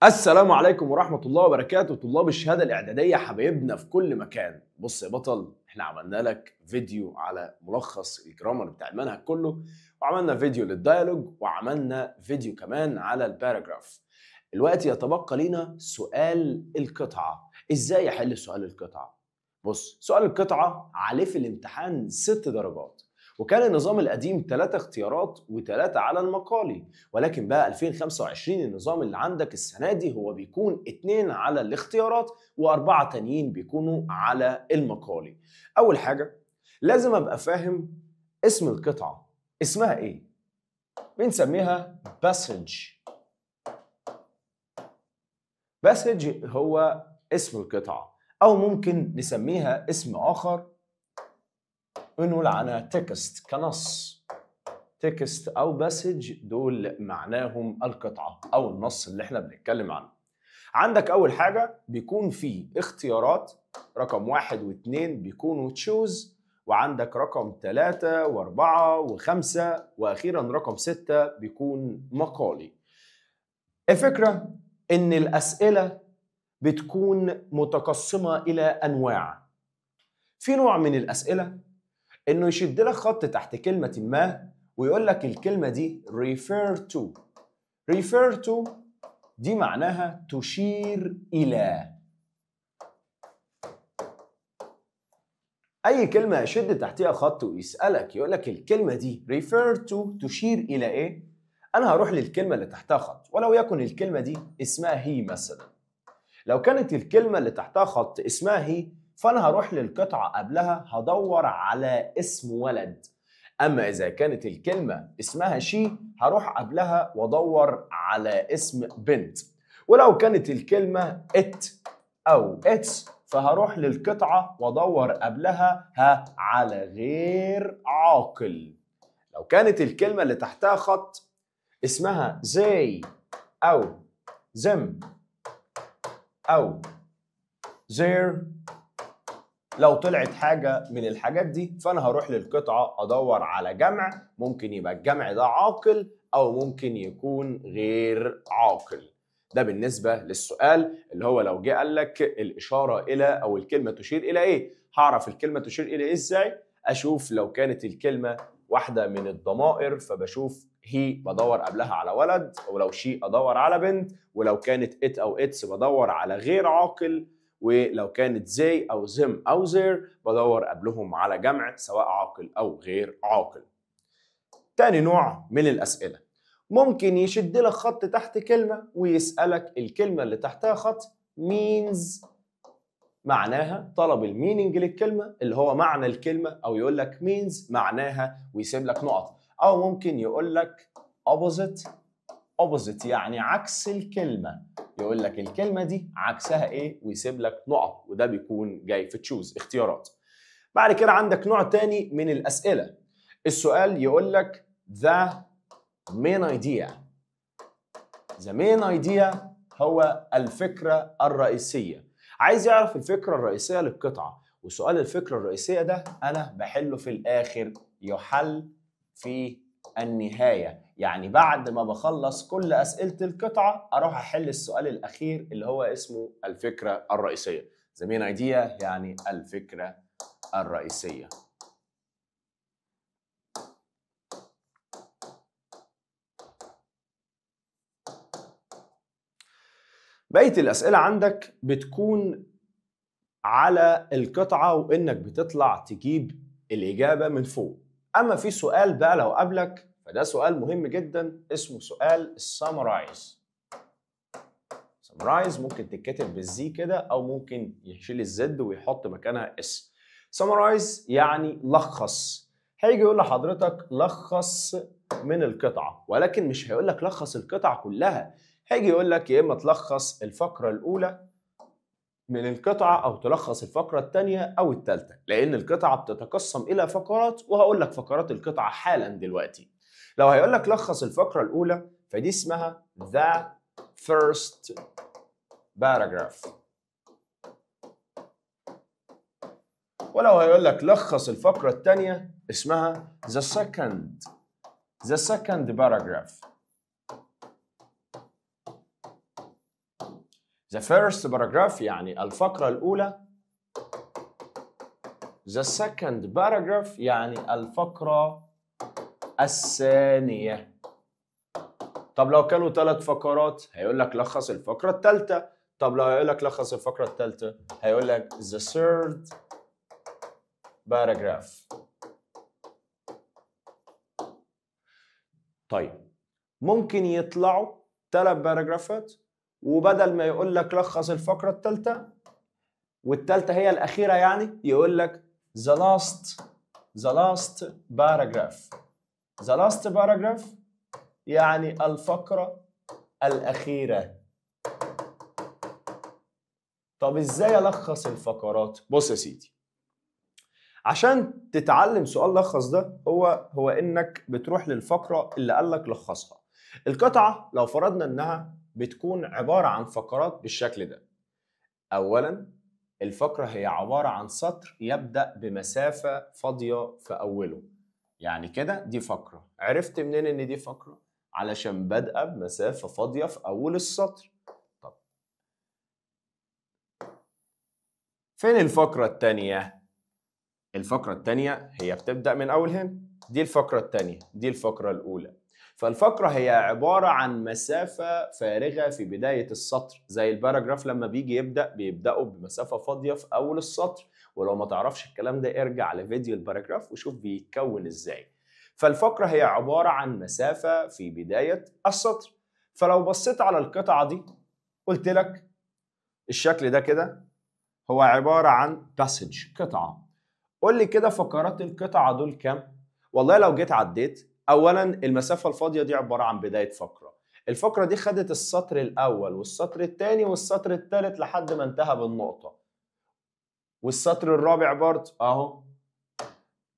السلام عليكم ورحمة الله وبركاته. طلاب الشهادة الإعدادية حبايبنا في كل مكان. بص يا بطل، احنا عملنا لك فيديو على ملخص الجرامر بتاع المنهج كله، وعملنا فيديو للديالوج، وعملنا فيديو كمان على الباراجراف. دلوقتي يتبقى لينا سؤال القطعة. ازاي احل سؤال القطعة؟ بص، سؤال القطعة عليه في الامتحان 6 درجات، وكان النظام القديم 3 اختيارات و3 على المقالي، ولكن بقى 2025 النظام اللي عندك السنة دي هو بيكون 2 على الاختيارات و4 تانيين بيكونوا على المقالي. أول حاجة لازم أبقى فاهم اسم القطعة اسمها إيه؟ بنسميها passage. passage هو اسم القطعة، أو ممكن نسميها اسم آخر ونقول عنها تكست كنص. تكست أو باسج دول معناهم القطعة أو النص اللي احنا بنتكلم عنه. عندك أول حاجة بيكون فيه اختيارات، رقم 1 و2 بيكونوا تشوز، وعندك رقم 3 و4 و5، وأخيرا رقم 6 بيكون مقالي. الفكرة إن الأسئلة بتكون متقسمة إلى أنواع. في نوع من الأسئلة إنه يشد لك خط تحت كلمة ما ويقول لك الكلمة دي refer to. refer to دي معناها تشير إلى. أي كلمة يشد تحتها خط ويسألك يقول لك الكلمة دي refer to تشير إلى إيه؟ أنا هروح للكلمة اللي تحتها خط، ولو يكن الكلمة دي اسمها هي مثلا. لو كانت الكلمة اللي تحتها خط اسمها هي، فأنا هروح للقطعة قبلها هدور على اسم ولد. أما إذا كانت الكلمة اسمها شي، هروح قبلها وادور على اسم بنت. ولو كانت الكلمة ات أو اتس، فهروح للقطعة وادور قبلها على غير عاقل. لو كانت الكلمة اللي تحتها خط اسمها زي أو زم أو their، لو طلعت حاجة من الحاجات دي فأنا هروح للقطعة أدور على جمع. ممكن يبقى الجمع ده عاقل أو ممكن يكون غير عاقل. ده بالنسبة للسؤال اللي هو لو جه قال لك الإشارة إلى أو الكلمة تشير إلى إيه. هعرف الكلمة تشير إلى إيه إزاي؟ أشوف لو كانت الكلمة واحدة من الضمائر فبشوف هي بدور قبلها على ولد، ولو شي أدور على بنت، ولو كانت ات أو اتس بدور على غير عاقل، ولو كانت زي أو زم أو زير بدور قبلهم على جمع سواء عاقل أو غير عاقل. تاني نوع من الأسئلة ممكن يشد لك خط تحت كلمة ويسألك الكلمة اللي تحتها خط means، معناها طلب المينينج للكلمة اللي هو معنى الكلمة، أو يقول لك means معناها ويسيب لك نقط، أو ممكن يقول لك opposite يعني عكس الكلمة، يقول لك الكلمة دي عكسها ايه ويسيب لك نقط، وده بيكون جاي في تشوز اختيارات. بعد كده عندك نوع تاني من الأسئلة، السؤال يقول لك the main idea. the main idea هو الفكرة الرئيسية. عايز يعرف الفكرة الرئيسية للقطعة، وسؤال الفكرة الرئيسية ده أنا بحله في الآخر، يحل في النهاية. يعني بعد ما بخلص كل أسئلة القطعة أروح أحل السؤال الأخير اللي هو اسمه الفكرة الرئيسية. The main idea يعني الفكرة الرئيسية. بقية الأسئلة عندك بتكون على القطعة وإنك بتطلع تجيب الإجابة من فوق. أما في سؤال بقى لو قابلك فده سؤال مهم جدا اسمه سؤال السامرايز. سامرايز ممكن تتكتب بالزي كده أو ممكن يشيل الزد ويحط مكانها اس. سامرايز يعني لخص. هيجي يقول لحضرتك لخص من القطعة، ولكن مش هيقول لك لخص القطعة كلها. هيجي يقول لك يا إما تلخص الفقرة الأولى من القطعة أو تلخص الفقرة الثانية أو الثالثة، لأن القطعة بتتقسم إلى فقرات، وهقول لك فقرات القطعة حالا دلوقتي. لو هيقول لك لخص الفقرة الأولى فدي اسمها the first paragraph، ولو هيقول لك لخص الفقرة الثانية اسمها the second paragraph. The first paragraph يعني الفقرة الأولى. The second paragraph يعني الفقرة الثانية. طب لو كانوا 3 فقرات هيقول لك لخص الفقرة الثالثة. طب لو هيقول لك لخص الفقرة الثالثة هيقول لك the third paragraph. طيب ممكن يطلعوا 3 باراجرافات وبدل ما يقول لك لخص الفقرة الثالثة والثالثة هي الأخيرة يعني يقول لك the last paragraph. The last paragraph يعني الفقرة الأخيرة. طب إزاي ألخص الفقرات؟ بص يا سيدي، عشان تتعلم سؤال لخص ده هو إنك بتروح للفقرة اللي قال لك لخصها. القطعة لو فرضنا إنها بتكون عبارة عن فقرات بالشكل ده. أولاً الفقرة هي عبارة عن سطر يبدأ بمسافة فاضية في أوله. يعني كده دي فقرة. عرفت منين إن دي فقرة؟ علشان بادئة بمسافة فاضية في أول السطر. طب فين الفقرة التانية؟ الفقرة التانية هي بتبدأ من أول هنا. دي الفقرة التانية، دي الفقرة الأولى. فالفقرة هي عبارة عن مسافة فارغة في بداية السطر، زي الباراجراف لما بيجي بيبدأوا بمسافة فاضية في أول السطر. ولو ما تعرفش الكلام ده ارجع لفيديو الباراجراف وشوف بيتكون إزاي. فالفقرة هي عبارة عن مسافة في بداية السطر. فلو بصيت على القطعة دي قلت لك الشكل ده كده هو عبارة عن باسج، قطعة. قول لي كده فقرات القطعة دول كام؟ والله لو جيت عديت، أولاً المسافة الفاضية دي عبارة عن بداية فقرة. الفقرة دي خدت السطر الأول والسطر الثاني والسطر الثالث لحد ما انتهى بالنقطة. والسطر الرابع برضه أهو.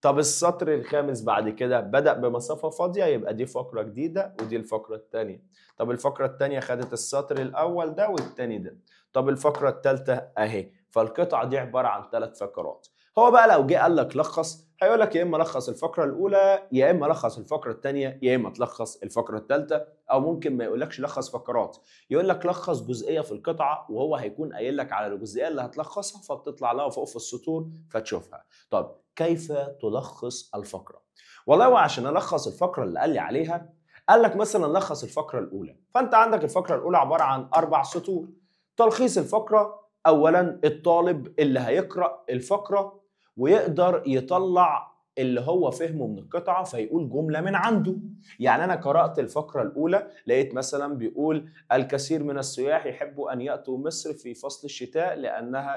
طب السطر الخامس بعد كده بدأ بمسافة فاضية، يبقى دي فقرة جديدة ودي الفقرة الثانية. طب الفقرة الثانية خدت السطر الأول ده والثاني ده. طب الفقرة الثالثة أهي. فالقطعة دي عبارة عن 3 فقرات. هو بقى لو جه قال لك لخص هيقول لك يا إما لخص الفقرة الأولى يا إما لخص الفقرة الثانية يا إما تلخص الفقرة الثالثة. أو ممكن ما يقولكش لخص فقرات، يقول لك لخص جزئية في القطعة وهو هيكون قايل لك على الجزئية اللي هتلخصها فبتطلع لها فوق في السطور فتشوفها. طب كيف تلخص الفقرة؟ والله وعشان ألخص الفقرة اللي قال لي عليها قال لك مثلا لخص الفقرة الأولى. فأنت عندك الفقرة الأولى عبارة عن 4 سطور. تلخيص الفقرة، أولا الطالب اللي هيقرأ الفقرة ويقدر يطلع اللي هو فهمه من القطعة فيقول جملة من عنده. يعني أنا قرأت الفقرة الأولى لقيت مثلا بيقول الكثير من السياح يحبوا أن يأتوا مصر في فصل الشتاء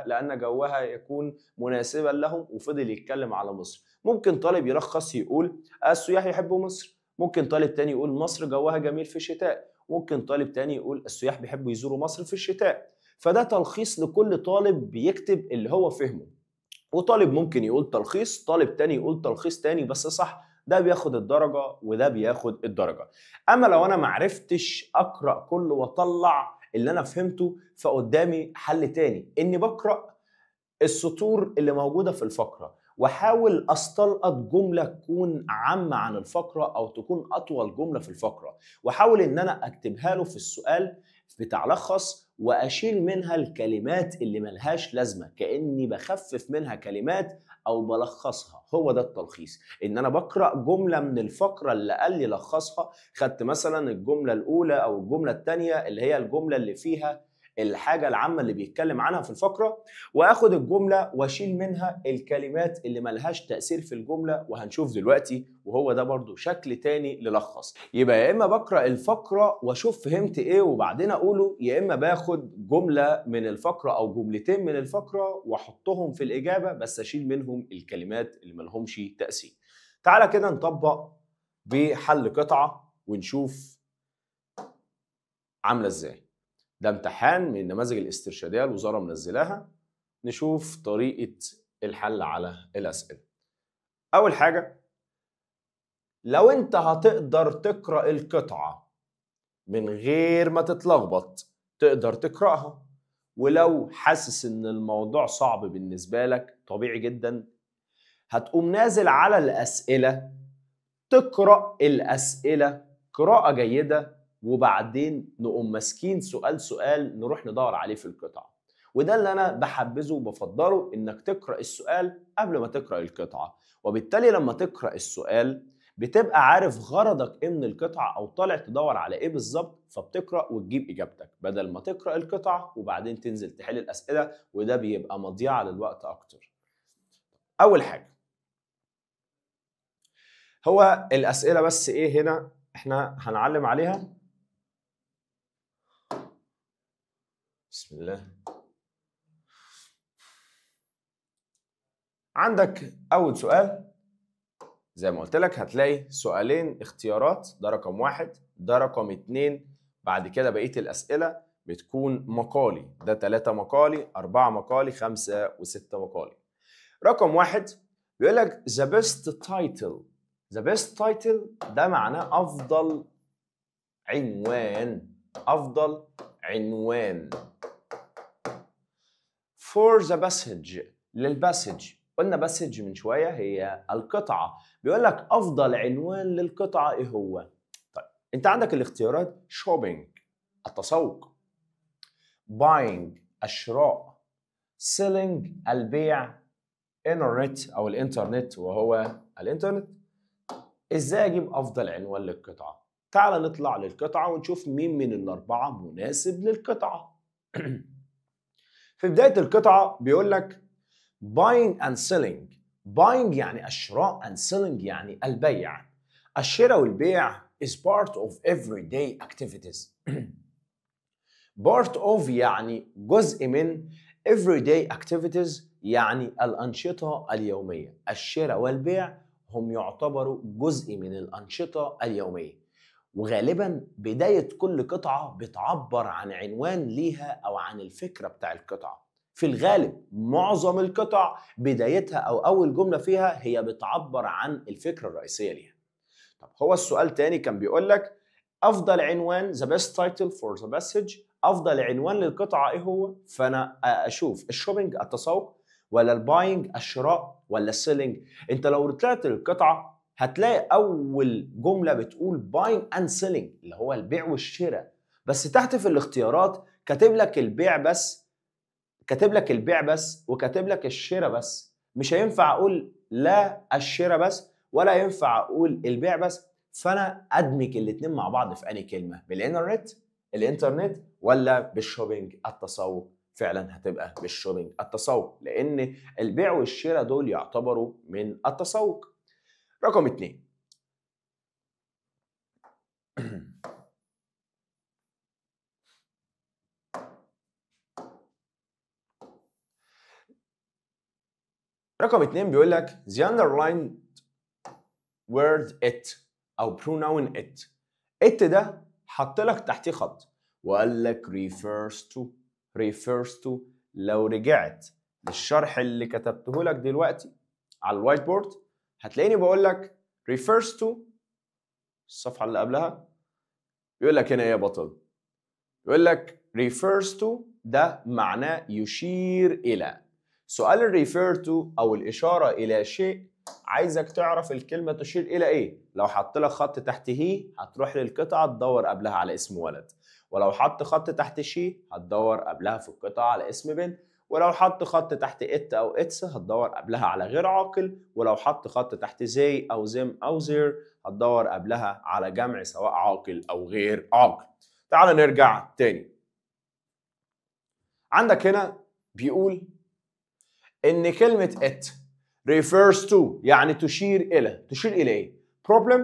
لأن جوها يكون مناسبا لهم، وفضل يتكلم على مصر. ممكن طالب يلخص يقول السياح يحبوا مصر. ممكن طالب تاني يقول مصر جوها جميل في الشتاء. ممكن طالب تاني يقول السياح بيحبوا يزوروا مصر في الشتاء. فده تلخيص لكل طالب بيكتب اللي هو فهمه. وطالب ممكن يقول تلخيص، طالب تاني يقول تلخيص تاني بس صح، ده بياخد الدرجة وده بياخد الدرجة. أما لو أنا معرفتش أقرأ كله وأطلع اللي أنا فهمته فقدامي حل تاني، إني بقرأ السطور اللي موجودة في الفقرة وحاول أستلقط جملة تكون عامة عن الفقرة أو تكون أطول جملة في الفقرة، وحاول إن أنا أكتبها له في السؤال بتاع لخص وأشيل منها الكلمات اللي ملهاش لازمة كأني بخفف منها كلمات أو بلخصها. هو ده التلخيص، إن أنا بقرأ جملة من الفقرة اللي قال لي لخصها. خدت مثلا الجملة الأولى أو الجملة الثانية اللي هي الجملة اللي فيها الحاجة العامة اللي بيتكلم عنها في الفقرة، واخد الجملة واشيل منها الكلمات اللي ملهاش تأثير في الجملة، وهنشوف دلوقتي. وهو ده برضو شكل تاني للخص. يبقى يا اما بقرأ الفقرة واشوف فهمت ايه وبعدين اقوله، يا اما باخد جملة من الفقرة او جملتين من الفقرة واحطهم في الإجابة بس اشيل منهم الكلمات اللي ملهمش تأثير. تعالى كده نطبق بحل قطعة ونشوف عاملة ازاي. ده امتحان من النماذج الاسترشادية الوزارة منزلاها. نشوف طريقة الحل على الأسئلة. أول حاجة، لو أنت هتقدر تقرأ القطعة من غير ما تتلخبط تقدر تقرأها، ولو حاسس إن الموضوع صعب بالنسبة لك طبيعي جدا هتقوم نازل على الأسئلة تقرأ الأسئلة قراءة جيدة وبعدين نقوم ماسكين سؤال سؤال نروح ندور عليه في القطعة. وده اللي أنا بحبذه وبفضله، إنك تقرأ السؤال قبل ما تقرأ القطعة، وبالتالي لما تقرأ السؤال بتبقى عارف غرضك إيه من القطعة أو طالع تدور على إيه بالظبط، فبتقرأ وتجيب إجابتك بدل ما تقرأ القطعة وبعدين تنزل تحل الأسئلة، وده بيبقى مضيعة للوقت أكتر. أول حاجة هو الأسئلة، بس إيه هنا إحنا هنعلم عليها. بسم الله. عندك أول سؤال زي ما قلت لك هتلاقي سؤالين اختيارات، ده رقم 1، ده رقم 2. بعد كده بقية الأسئلة بتكون مقالي، ده 3 مقالي، 4 مقالي، 5 و6 مقالي. رقم 1 بيقول لك the best title. the best title ده معناه أفضل عنوان، أفضل عنوان. for the passage، للباسج. قلنا باسج من شوية هي القطعة، بيقول لك أفضل عنوان للقطعة إيه هو؟ طيب أنت عندك الاختيارات: shopping التسوق، buying الشراء، selling البيع، internet أو الإنترنت وهو الإنترنت. إزاي أجيب أفضل عنوان للقطعة؟ تعال نطلع للقطعة ونشوف مين من الأربعة مناسب للقطعة. في بداية القطعة بيقول لك buying and selling. buying يعني الشراء and selling يعني البيع. الشراء والبيع is part of everyday activities. part of يعني جزء من، everyday activities يعني الأنشطة اليومية. الشراء والبيع هم يعتبروا جزء من الأنشطة اليومية، وغالبا بداية كل قطعة بتعبر عن عنوان ليها أو عن الفكرة بتاع القطعة. في الغالب معظم القطع بدايتها أو أول جملة فيها هي بتعبر عن الفكرة الرئيسية ليها. طب هو السؤال تاني كان بيقول لك أفضل عنوان the best title for the passage، أفضل عنوان للقطعة إيه هو؟ فأنا أشوف الشوبينج التسوق، ولا الباينج الشراء، ولا السيلينج. أنت لو طلعت للقطعة هتلاقي أول جملة بتقول buying and selling اللي هو البيع والشراء، بس تحت في الاختيارات كاتب لك البيع بس، كاتب لك البيع بس وكاتب لك الشراء بس. مش هينفع أقول لا الشراء بس ولا ينفع أقول البيع بس، فأنا أدمج الاتنين مع بعض في أي كلمة، الإنترنت ولا بالشوبينج التسوق. فعلا هتبقى بالشوبينج التسوق، لأن البيع والشراء دول يعتبروا من التسوق. رقم 2 رقم 2 بيقول لك the underlined word it أو pronoun it ده حط لك تحتيه خط وقال لك refers to. لو رجعت للشرح اللي كتبته لك دلوقتي على الوايت بورد هتلاقيني بقول لك refers to. الصفحة اللي قبلها يقول لك هنا ايه يا بطل؟ يقول لك refers to ده معناه يشير إلى. سؤال الريفير تو أو الإشارة إلى شيء عايزك تعرف الكلمة تشير إلى إيه. لو حط لك خط تحت هي هتروح للقطعة تدور قبلها على اسم ولد، ولو حط خط تحت شي هتدور قبلها في القطعة على اسم بنت، ولو حط خط تحت إت أو إتس هتدور قبلها على غير عاقل، ولو حط خط تحت زي أو زم أو زير هتدور قبلها على جمع سواء عاقل أو غير عاقل. تعال نرجع تاني. عندك هنا بيقول إن كلمة it refers to يعني تشير إلى. تشير إلى إيه؟ problem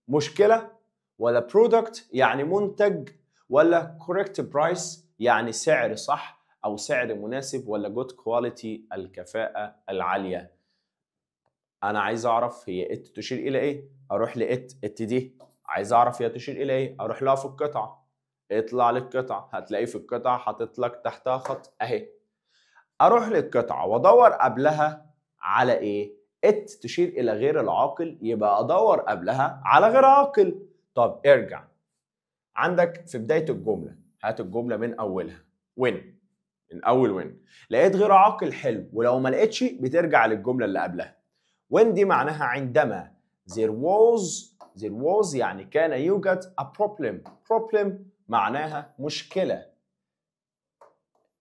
مشكلة، ولا product يعني منتج، ولا correct price يعني سعر صح أو سعر مناسب، ولا good quality الكفاءة العالية. أنا عايز أعرف هي it تشير إلى إيه؟ أروح it دي. عايز أعرف هي تشير إلى إيه؟ أروح لها في القطعة. اطلع للقطعة هتلاقي في القطعة حاطط لك تحتها خط أهي. اروح للقطعه وادور قبلها على ايه؟ ات تشير الى غير العاقل، يبقى ادور قبلها على غير عاقل. طب ارجع عندك في بدايه الجمله، هات الجمله من اولها. وين، من اول وين لقيت غير عاقل حلو، ولو ما لقيتش بترجع للجمله اللي قبلها. وين دي معناها عندما. there there was يعني كان يوجد a problem معناها مشكلة.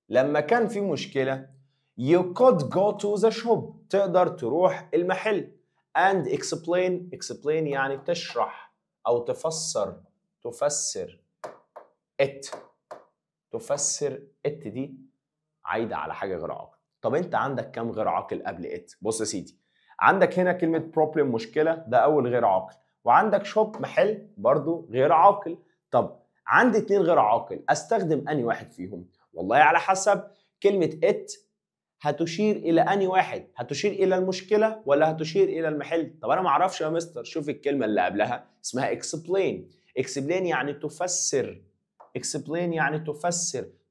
لما كان في مشكلة you could go to the shop تقدر تروح المحل and explain يعني تشرح أو تفسر it دي عايدة على حاجة غير عاقل. طب أنت عندك كم غير عاقل قبل it؟ بص يا سيدي، عندك هنا كلمة problem مشكلة ده أول غير عاقل، وعندك shop محل برضو غير عاقل. طب عندي 2 غير عاقل، أستخدم أنهي واحد فيهم؟ والله على حسب كلمة it هتشير إلى أنهي واحد؟ هتشير إلى المشكلة ولا هتشير إلى المحل؟ طب أنا معرفش يا مستر. شوف الكلمة اللي قبلها اسمها explain يعني تفسر. يعني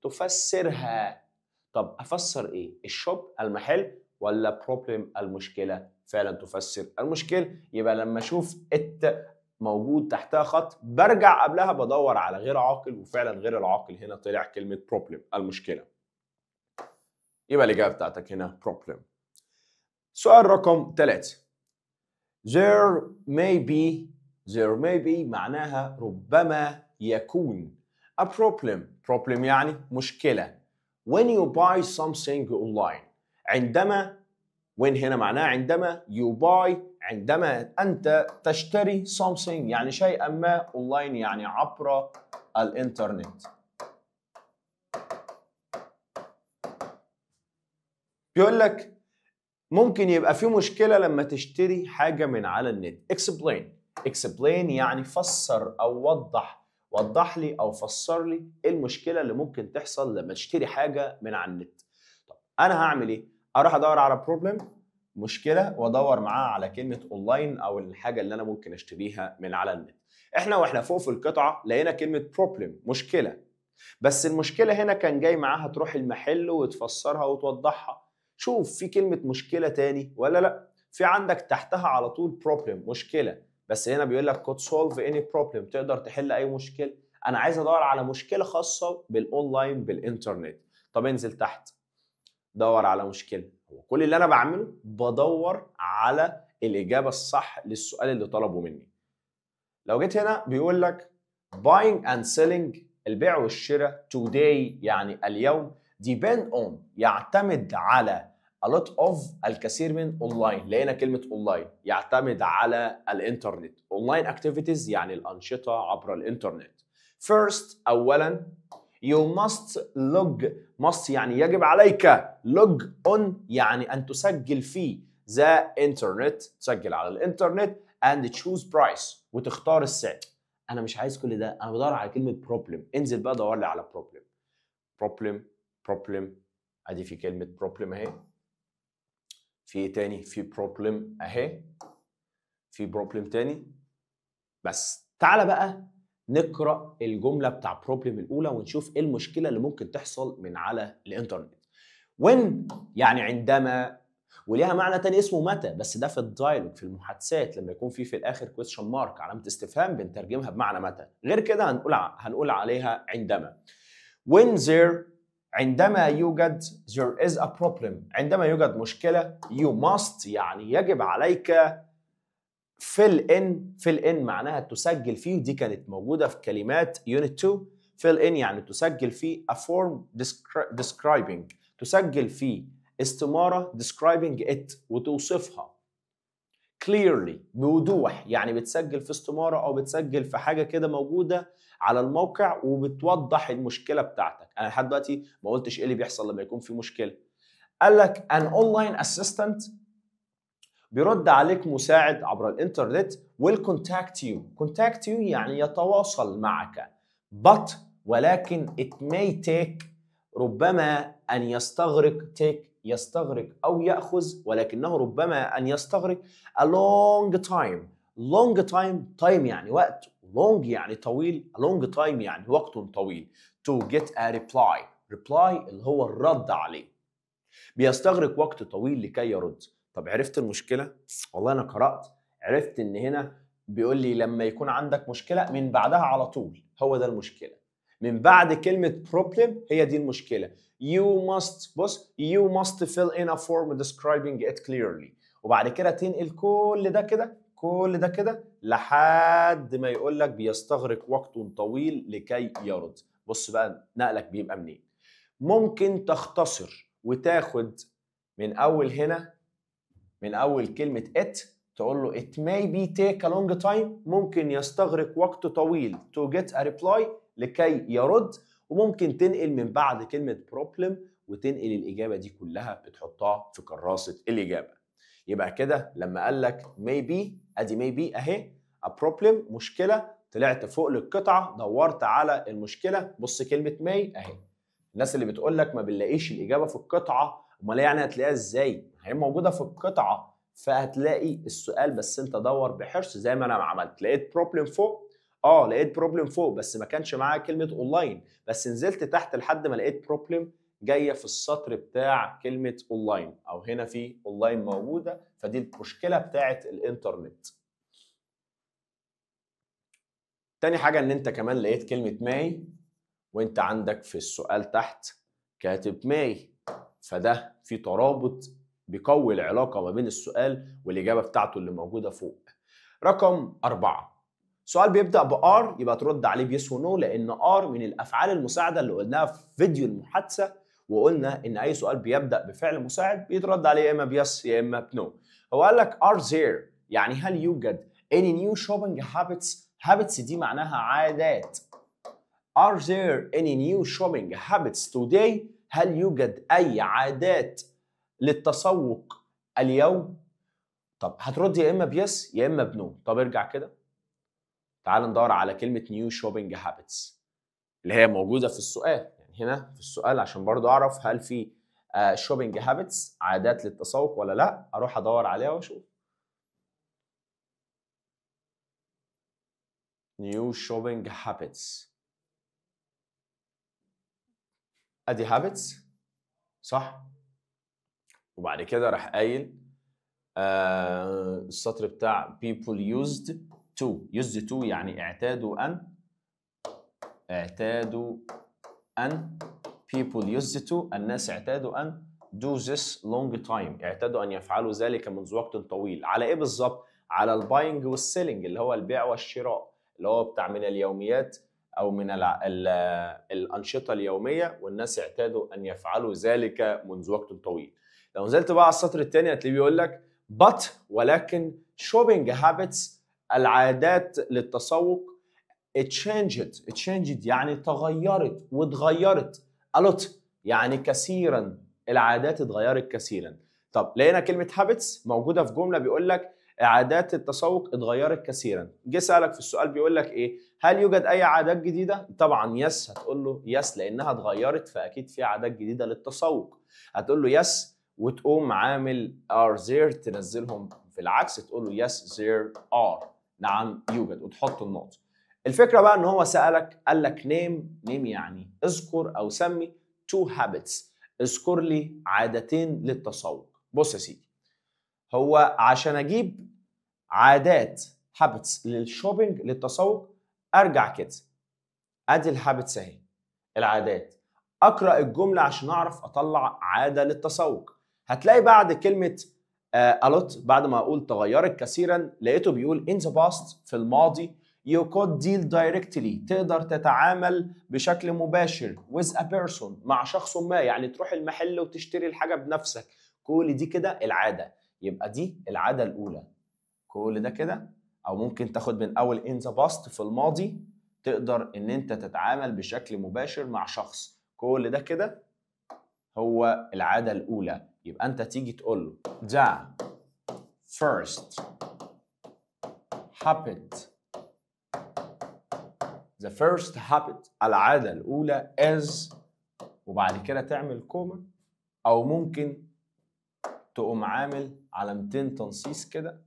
تفسرها. طب أفسر إيه؟ الشوب المحل ولا problem المشكلة؟ فعلا تفسر المشكلة. يبقى لما أشوف it موجود تحتها خط برجع قبلها بدور على غير عاقل، وفعلا غير العاقل هنا طلع كلمة problem المشكلة. يبقى الإجابة بتاعتك هنا problem. سؤال رقم 3. there may be معناها ربما يكون a problem يعني مشكلة. when you buy something online عندما when هنا معناها عندما you buy عندما أنت تشتري something يعني شيئا ما online يعني عبر الإنترنت. بيقول لك ممكن يبقى في مشكلة لما تشتري حاجة من على النت. explain يعني فسر أو وضح لي أو فسر لي المشكلة اللي ممكن تحصل لما تشتري حاجة من على النت. طب أنا هعمل إيه؟ أروح أدور على problem مشكلة وأدور معاها على كلمة أونلاين أو الحاجة اللي أنا ممكن أشتريها من على النت. إحنا فوق في القطعة لقينا كلمة problem مشكلة، بس المشكلة هنا كان جاي معاها تروح المحل وتفسرها وتوضحها. شوف في كلمة مشكلة تاني ولا لأ؟ في عندك تحتها على طول problem مشكلة، بس هنا بيقول لك could solve any problem تقدر تحل أي مشكلة. أنا عايز أدور على مشكلة خاصة بالأونلاين بالإنترنت. طب انزل تحت دور على مشكلة. هو كل اللي أنا بعمله بدور على الإجابة الصح للسؤال اللي طلبه مني. لو جيت هنا بيقول لك buying and selling البيع والشراء today يعني اليوم depend on يعتمد على a lot of الكثير من online. لقينا كلمة online يعتمد على الانترنت. online activities يعني الأنشطة عبر الانترنت. first أولا you must يعني يجب عليك log on يعني أن تسجل في the internet تسجل على الانترنت and choose price وتختار السعر. أنا مش عايز كل ده، أنا بدور على كلمة problem. انزل بقى دور لي على problem. ادي في كلمة problem اهي. في ايه تاني؟ في problem اهي. في problem تاني. بس تعالى بقى نقرأ الجملة بتاع problem الأولى ونشوف ايه المشكلة اللي ممكن تحصل من على الإنترنت. when يعني عندما، وليها معنى تاني اسمه متى، بس ده في الدايلوج في المحادثات لما يكون في الآخر question mark علامة استفهام بنترجمها بمعنى متى. غير كده هنقول عليها عندما. when there عندما يوجد there is a problem عندما يوجد مشكلة you must يعني يجب عليك fill in معناها تسجل فيه، ودي كانت موجودة في كلمات unit 2. fill in يعني تسجل فيه a form describing تسجل فيه استمارة describing it وتوصفها clearly بوضوح يعني بتسجل في استمارة أو بتسجل في حاجة كده موجودة على الموقع وبتوضح المشكلة بتاعتك. أنا لحد دلوقتي ما قلتش إيه اللي بيحصل لما يكون في مشكلة. قال لك an online assistant بيرد عليك مساعد عبر الإنترنت will contact you يعني يتواصل معك but ولكن it may take ربما أن يستغرق أو يأخذ، ولكنه ربما أن يستغرق a long time يعني وقت، long يعني طويل، a long time يعني وقت طويل to get a reply اللي هو الرد عليه. بيستغرق وقت طويل لكي يرد. طب عرفت المشكلة؟ والله أنا قرأت عرفت إن هنا بيقول لي لما يكون عندك مشكلة من بعدها على طول هو ده المشكلة. من بعد كلمة problem هي دي المشكلة. you must fill in a form describing it clearly. وبعد كده تنقل كل ده كده كل ده كده لحد ما يقول لك بيستغرق وقت طويل لكي يرد. بص بقى نقلك بيبقى منين. ممكن تختصر وتاخد من اول هنا، من اول كلمه it تقول له it may be take a long time، ممكن يستغرق وقت طويل to get a reply لكي يرد. وممكن تنقل من بعد كلمه problem وتنقل الاجابه دي كلها بتحطها في كراسه الاجابه. يبقى كده لما قال لك maybe، ادي maybe اهي a problem مشكله، طلعت فوق للقطعه دورت على المشكله، بص كلمه may اهي. الناس اللي بتقول لك ما بنلاقيش الاجابه في القطعه، امال يعني هتلاقيها ازاي؟ هي موجوده في القطعه، فهتلاقي السؤال، بس انت دور بحرص زي ما انا عملت. لقيت بروبلم فوق، لقيت بروبلم فوق بس ما كانش معاها كلمه اونلاين، بس نزلت تحت لحد ما لقيت بروبلم جايه في السطر بتاع كلمه اونلاين، او هنا في اونلاين موجوده، فدي المشكله بتاعه الانترنت. تاني حاجه ان انت كمان لقيت كلمه ماي، وانت عندك في السؤال تحت كاتب ماي، فده في ترابط بيقوي العلاقة ما بين السؤال والإجابة بتاعته اللي موجودة فوق. رقم 4، سؤال بيبدأ بآر يبقى ترد عليه بيس ونو، لأن آر من الأفعال المساعدة اللي قلناها في فيديو المحادثة، وقلنا إن أي سؤال بيبدأ بفعل مساعد بيترد عليه يا إما بيس يا إما بنو. هو قال لك are there، يعني هل يوجد any new shopping habits. habits دي معناها عادات. Are there any new shopping habits today؟ هل يوجد أي عادات للتسوق اليوم؟ طب هترد يا إما بيس يا إما بنو. طب ارجع كده تعال ندور على كلمة new shopping habits اللي هي موجودة في السؤال، يعني هنا في السؤال عشان برضو أعرف هل في shopping habits عادات للتسوق ولا لأ، أروح أدور عليها وأشوف. new shopping habits، ادي habits صح، وبعد كده راح قايل السطر بتاع people used to يعني اعتادوا ان people used to، الناس اعتادوا ان do this long time، اعتادوا ان يفعلوا ذلك منذ وقت طويل. على ايه بالظبط؟ على الباينج والسيلينج اللي هو البيع والشراء، اللي هو بتاع من اليوميات او من الانشطه اليوميه، والناس اعتادوا ان يفعلوا ذلك منذ وقت طويل. لو نزلت بقى على السطر الثاني هتلاقيه بيقول لك but ولكن shopping habits العادات للتسوق changed يعني تغيرت واتغيرت a lot يعني كثيرا، العادات اتغيرت كثيرا. طب لقينا كلمة habits موجودة في جملة بيقول لك عادات التسوق اتغيرت كثيرا. جه سألك في السؤال بيقول لك ايه؟ هل يوجد اي عادات جديدة؟ طبعا يس، هتقول له يس لانها اتغيرت فاكيد في عادات جديدة للتسوق. هتقول له يس وتقوم عامل are there تنزلهم في العكس، تقول له yes there are، نعم يوجد، وتحط النقطة. الفكرة بقى ان هو سألك قال لك name يعني اذكر او سمي two habits، اذكر لي عادتين للتسوق. بص يا سيدي، هو عشان اجيب عادات habits للشوبينج للتسوق ارجع كده، ادي الهابتس اهي العادات، اقرا الجمله عشان اعرف اطلع عاده للتسوق. هتلاقي بعد كلمه a lot بعد ما اقول تغيرت كثيرا لقيته بيقول in the past في الماضي you could deal directly تقدر تتعامل بشكل مباشر with a person مع شخص ما، يعني تروح المحل وتشتري الحاجه بنفسك. كل دي كده العاده، يبقى دي العاده الاولى. كل ده كده، او ممكن تاخد من اول in the past في الماضي تقدر ان انت تتعامل بشكل مباشر مع شخص. كل ده كده هو العادة الاولى. يبقى انت تيجي تقول له ده first habit، the first habit العادة الاولى is، وبعد كده تعمل كوما، او ممكن تقوم عامل علامتين تنصيص كده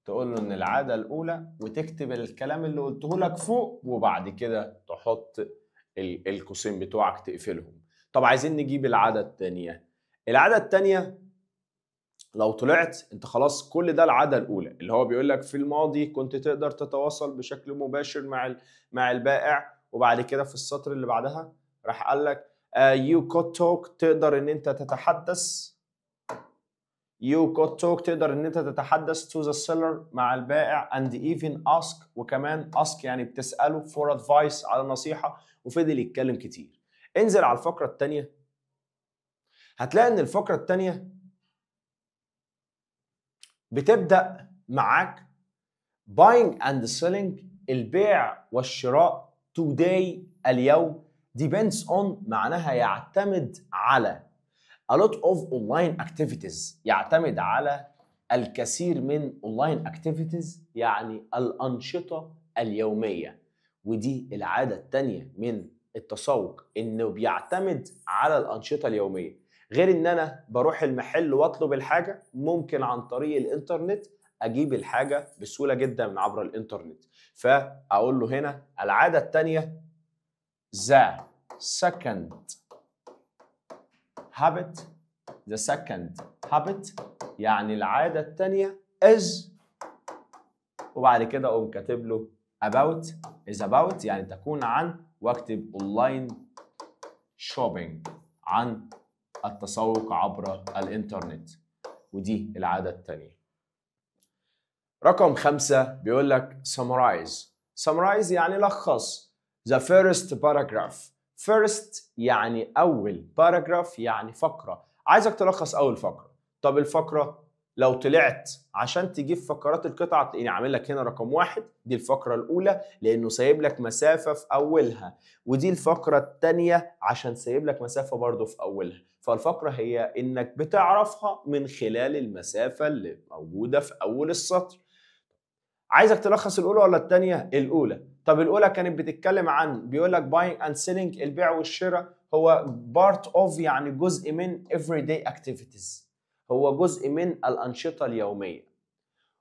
تقول له ان العاده الاولى وتكتب الكلام اللي قلته لك فوق، وبعد كده تحط القوسين بتوعك تقفلهم. طب عايزين نجيب العاده الثانيه. العاده الثانيه لو طلعت انت خلاص كل ده العاده الاولى اللي هو بيقول لك في الماضي كنت تقدر تتواصل بشكل مباشر مع البائع، وبعد كده في السطر اللي بعدها راح قال لك you could talk تقدر ان انت تتحدث You could talk تقدر ان انت تتحدث to the seller مع البائع and even ask وكمان ask يعني بتسأله for advice على نصيحة وفضل يتكلم كتير. انزل على الفقرة الثانية هتلاقي ان الفقرة الثانية بتبدأ معاك buying and selling البيع والشراء today اليوم depends on معناها يعتمد على a lot of online activities يعتمد على الكثير من online activities يعني الأنشطة اليومية. ودي العادة التانية من التسوق إنه بيعتمد على الأنشطة اليومية. غير إن أنا بروح المحل وأطلب الحاجة ممكن عن طريق الإنترنت أجيب الحاجة بسهولة جدا من عبر الإنترنت. فأقول له هنا العادة التانية the second habit يعني العادة التانية is وبعد كده أقوم كاتب له about يعني تكون عن واكتب online shopping عن التسوق عبر الإنترنت. ودي العادة التانية. رقم 5 بيقول لك summarize يعني لخص the first paragraph. first يعني أول paragraph يعني فقرة. عايزك تلخص أول فقرة. طب الفقرة لو طلعت عشان تجيب فقرات القطعة تلاقيني عامل لك هنا رقم 1 دي الفقرة الأولى لأنه سايب لك مسافة في أولها، ودي الفقرة الثانية عشان سايب لك مسافة برضه في أولها. فالفقرة هي إنك بتعرفها من خلال المسافة اللي موجودة في أول السطر. عايزك تلخص الأولى ولا الثانية؟ الأولى. طب الأولى كانت بتتكلم عن بيقول لك buying and selling البيع والشراء هو part of يعني جزء من everyday activities هو جزء من الأنشطة اليومية.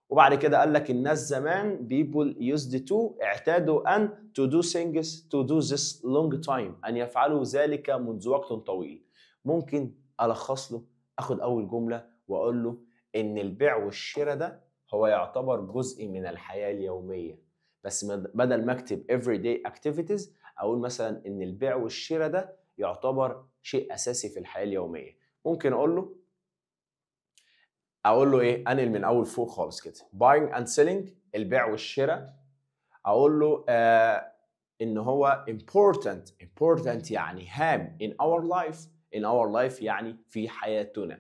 وبعد كده قال لك الناس زمان people used to اعتادوا أن to do things to do this long time أن يفعلوا ذلك منذ وقت طويل. ممكن ألخص له أخد أول جملة وأقول له إن البيع والشراء ده هو يعتبر جزء من الحياة اليومية، بس بدل ما اكتب everyday activities اقول مثلا ان البيع والشراء ده يعتبر شيء اساسي في الحياة اليومية. ممكن اقول له ايه، انقل من اول فوق خالص كده buying and selling البيع والشراء. اقول له ان هو important يعني هام in our life يعني في حياتنا.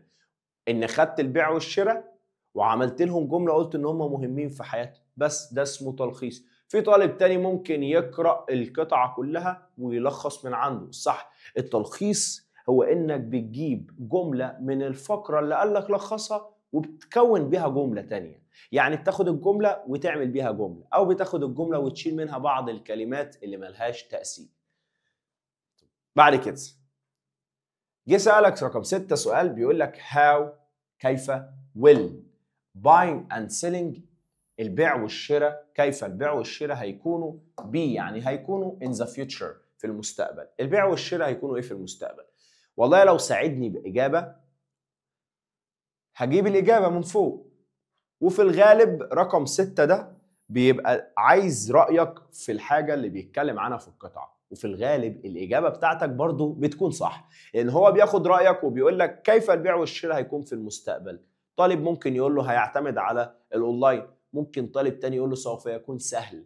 ان خدت البيع والشراء وعملت لهم جمله قلت ان هم مهمين في حياتنا، بس ده اسمه تلخيص. في طالب تاني ممكن يقرا القطعه كلها ويلخص من عنده. صح، التلخيص هو انك بتجيب جمله من الفقره اللي قال لك لخصها وبتكون بيها جمله تانيه. يعني بتاخد الجمله وتعمل بيها جمله، او بتاخد الجمله وتشيل منها بعض الكلمات اللي ملهاش تاثير. بعد كده جه سألك رقم 6 سؤال بيقول لك how كيف will buying and selling البيع والشراء كيف البيع والشراء هيكونوا يعني هيكونوا in the future في المستقبل. البيع والشراء هيكونوا ايه في المستقبل؟ والله لو ساعدني بإجابة هجيب الإجابة من فوق، وفي الغالب رقم 6 ده بيبقى عايز رأيك في الحاجة اللي بيتكلم عنها في القطعة، وفي الغالب الإجابة بتاعتك برضو بتكون صح لأن هو بياخد رأيك وبيقول لك كيف البيع والشراء هيكون في المستقبل. طالب ممكن يقول له هيعتمد على الأونلاين، ممكن طالب تاني يقول له سوف يكون سهل،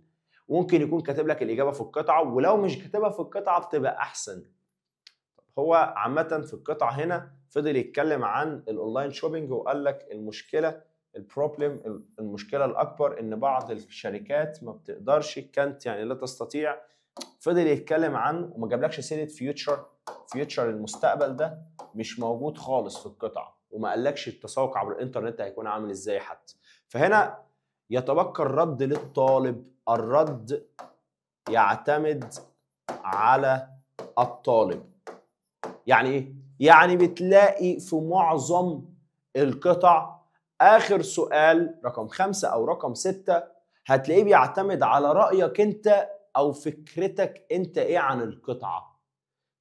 ممكن يكون كاتب لك الإجابة في القطعة، ولو مش كاتبها في القطعة بتبقى أحسن. هو عامة في القطعة هنا فضل يتكلم عن الأونلاين شوبينج وقال لك المشكلة الأكبر إن بعض الشركات ما بتقدرش يعني لا تستطيع. فضل يتكلم عن وما جابلكش سيرة فيوتشر المستقبل ده مش موجود خالص في القطعة، وما قالكش التسوق عبر الإنترنت هيكون عامل إزاي حتى. فهنا يتبقى الرد للطالب. الرد يعتمد على الطالب. يعني إيه؟ يعني بتلاقي في معظم القطع آخر سؤال رقم 5 أو رقم 6 هتلاقيه بيعتمد على رأيك أنت أو فكرتك أنت إيه عن القطعة.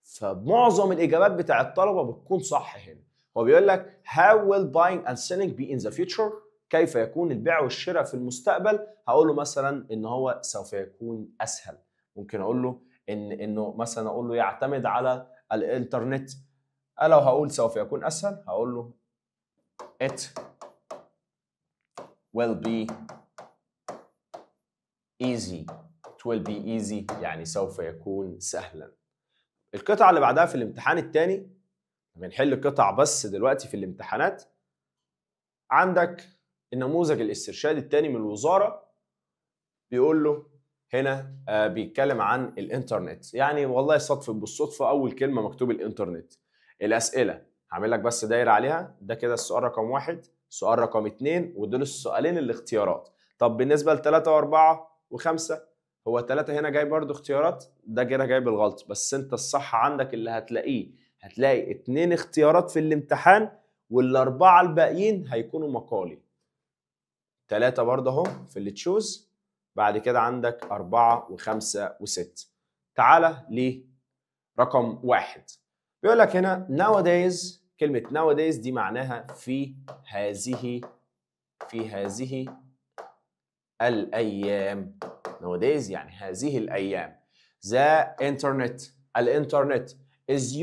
فمعظم الإجابات بتاع الطلبة بتكون صح هنا. هو بيقول لك how will buying and selling be in the future كيف يكون البيع والشراء في المستقبل. هقول له مثلا إن هو سوف يكون أسهل. ممكن أقول له إنه مثلا أقول له يعتمد على الإنترنت. لو هقول سوف يكون أسهل هقول له it will be easy. It will be easy يعني سوف يكون سهلا. القطعة اللي بعدها في الامتحان الثاني، بنحل قطع بس دلوقتي في الامتحانات. عندك النموذج الاسترشادي الثاني من الوزارة، بيقول له هنا بيتكلم عن الانترنت. يعني والله صدفة بالصدفة أول كلمة مكتوب الانترنت. الأسئلة هعمل لك بس دايرة عليها، ده كده السؤال رقم 1، السؤال رقم 2، ودول السؤالين الاختيارات. طب بالنسبة ل3 و4 و5، هو 3 هنا جاي برضو اختيارات، ده كده جاي بالغلط، بس انت الصح عندك اللي هتلاقي 2 اختيارات في الامتحان، وال4 الباقيين هيكونوا مقالي. 3 برضه اهو في اللي تشوز، بعد كده عندك 4 و5 و6. تعالى لرقم 1، بيقول لك هنا nowadays. كلمة nowadays دي معناها في هذه الأيام. nowadays يعني هذه الأيام. The internet. الإنترنت is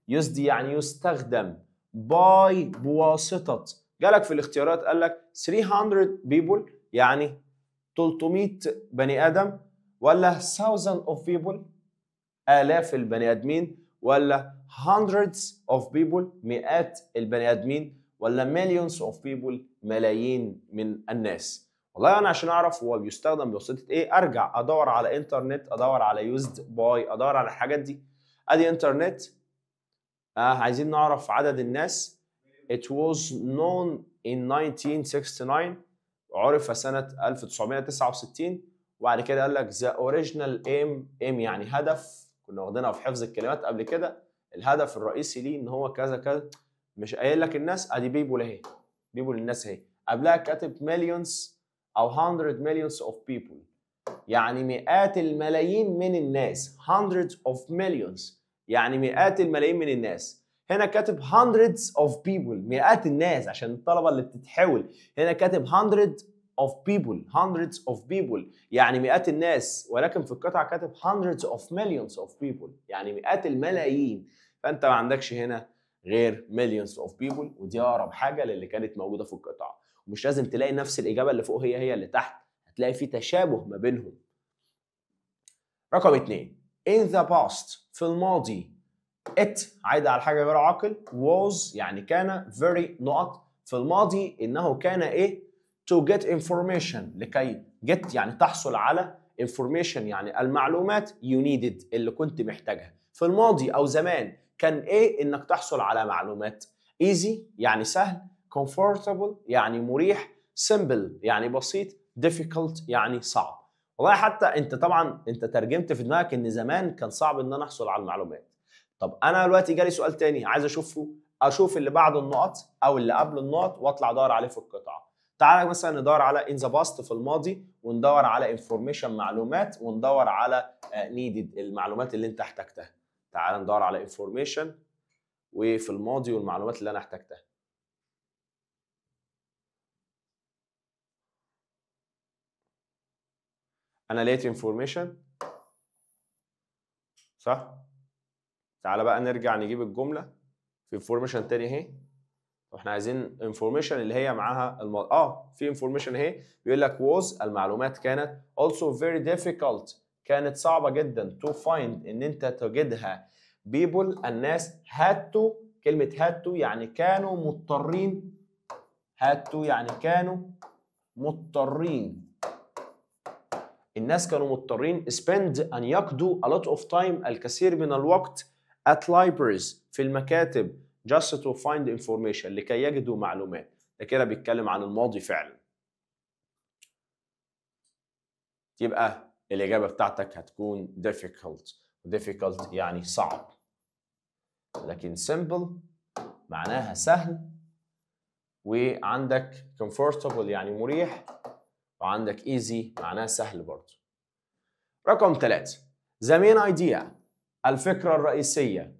used يعني يستخدم بواسطة. جالك في الاختيارات قال لك 300 people يعني 300 بني آدم، ولا thousands of people آلاف البني آدمين، ولا hundreds of people مئات البني آدمين، ولا millions of people ملايين من الناس. والله أنا عشان أعرف هو بيستخدم بواسطة إيه أرجع أدور على إنترنت، أدور على used by، أدور على الحاجات دي. أدي إنترنت. عايزين نعرف عدد الناس. It was known in 1969. عرف سنة 1969. وبعد كده قال لك the original aim يعني هدف، كنا واخدينها في حفظ الكلمات قبل كده. الهدف الرئيسي ليه ان هو كذا كذا، مش قايل لك الناس. ادي بيبول اهي، بيبول الناس اهي، قبلها كاتب millions او 100 millions of people يعني مئات الملايين من الناس. hundreds of millions يعني مئات الملايين من الناس. هنا كاتب hundreds of people مئات الناس عشان الطلبة اللي بتتحول. هنا كاتب hundreds of people يعني مئات الناس، ولكن في القطعة كاتب hundreds of millions of people يعني مئات الملايين. فأنت ما عندكش هنا غير millions of people، ودي أقرب حاجة للي كانت موجودة في القطعة. ومش لازم تلاقي نفس الإجابة اللي فوق هي اللي تحت، هتلاقي في تشابه ما بينهم. رقم 2 in the past في الماضي. it عايدة على حاجة غير عاقل. was يعني كان. very نقط في الماضي إنه كان إيه؟ to get information لكي get يعني تحصل على information يعني المعلومات you needed اللي كنت محتاجها. في الماضي أو زمان كان إيه؟ إنك تحصل على معلومات. easy يعني سهل. comfortable يعني مريح. simple يعني بسيط. difficult يعني صعب. والله حتى انت طبعا انت ترجمت في دماغك ان زمان كان صعب ان انا احصل على المعلومات. طب انا دلوقتي جالي سؤال تاني عايز اشوف اللي بعد النقط او اللي قبل النقط واطلع ادور عليه في القطعه. تعالى مثلا ندور على in the past في الماضي، وندور على information معلومات، وندور على needed المعلومات اللي انت احتجتها. تعالى ندور على information وفي الماضي والمعلومات اللي انا احتجتها. انا لقيت information صح؟ تعالى بقى نرجع نجيب الجمله في انفورميشن تاني اهي. واحنا عايزين انفورميشن اللي هي معاها في انفورميشن اهي. بيقول لك was المعلومات كانت also very difficult كانت صعبه جدا to find ان انت تجدها. people الناس had to. كلمه had to يعني كانوا مضطرين. had to يعني كانوا مضطرين. الناس كانوا مضطرين spend أن يقضوا a lot of time الكثير من الوقت at libraries في المكاتب just to find information لكي يجدوا معلومات. ده كده بيتكلم عن الماضي فعلا. يبقى الإجابة بتاعتك هتكون difficult. difficult يعني صعب، لكن simple معناها سهل، وعندك comfortable يعني مريح، وعندك easy معناها سهل برضه. رقم 3 the main idea الفكرة الرئيسية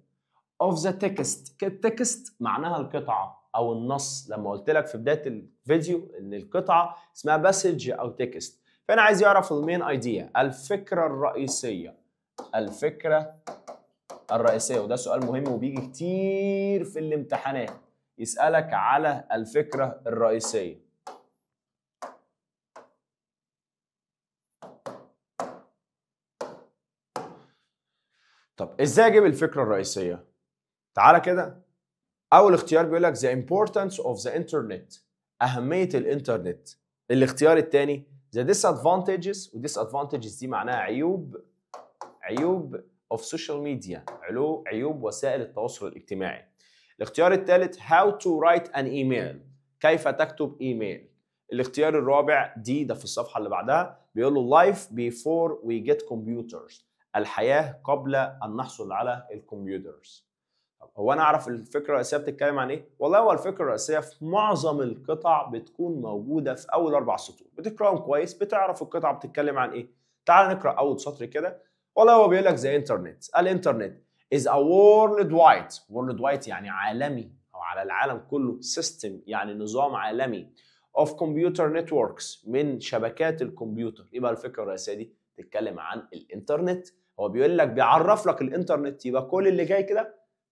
of the text. text معناها القطعة أو النص. لما قلت لك في بداية الفيديو إن القطعة اسمها passage أو text، فأنا عايز يعرف المين ايديا الفكرة الرئيسية. الفكرة الرئيسية، وده سؤال مهم وبيجي كتير في الامتحانات. يسألك على الفكرة الرئيسية. طب ازاي اجيب الفكرة الرئيسية؟ تعالى كده. اول اختيار بيقول لك the importance of the internet، اهمية الانترنت. الاختيار الثاني the disadvantages، و disadvantages دي معناها عيوب of social media، عيوب وسائل التواصل الاجتماعي. الاختيار الثالث how to write an email، كيف تكتب ايميل. الاختيار الرابع ده في الصفحة اللي بعدها بيقول له life before we get computers، الحياة قبل أن نحصل على الكمبيوترز. هو انا اعرف الفكره الرئيسيه بتتكلم عن ايه؟ والله هو الفكره الرئيسيه في معظم القطع بتكون موجوده في اول 4 سطور، بتقراهم كويس بتعرف القطعه بتتكلم عن ايه. تعال نقرا اول سطر كده. والله هو بيقول لك زي الانترنت is a worldwide يعني عالمي او على العالم كله، system يعني نظام عالمي of computer networks من شبكات الكمبيوتر. يبقى الفكره الرئيسيه دي تتكلم عن الانترنت. هو بيقول لك بيعرف لك الانترنت، يبقى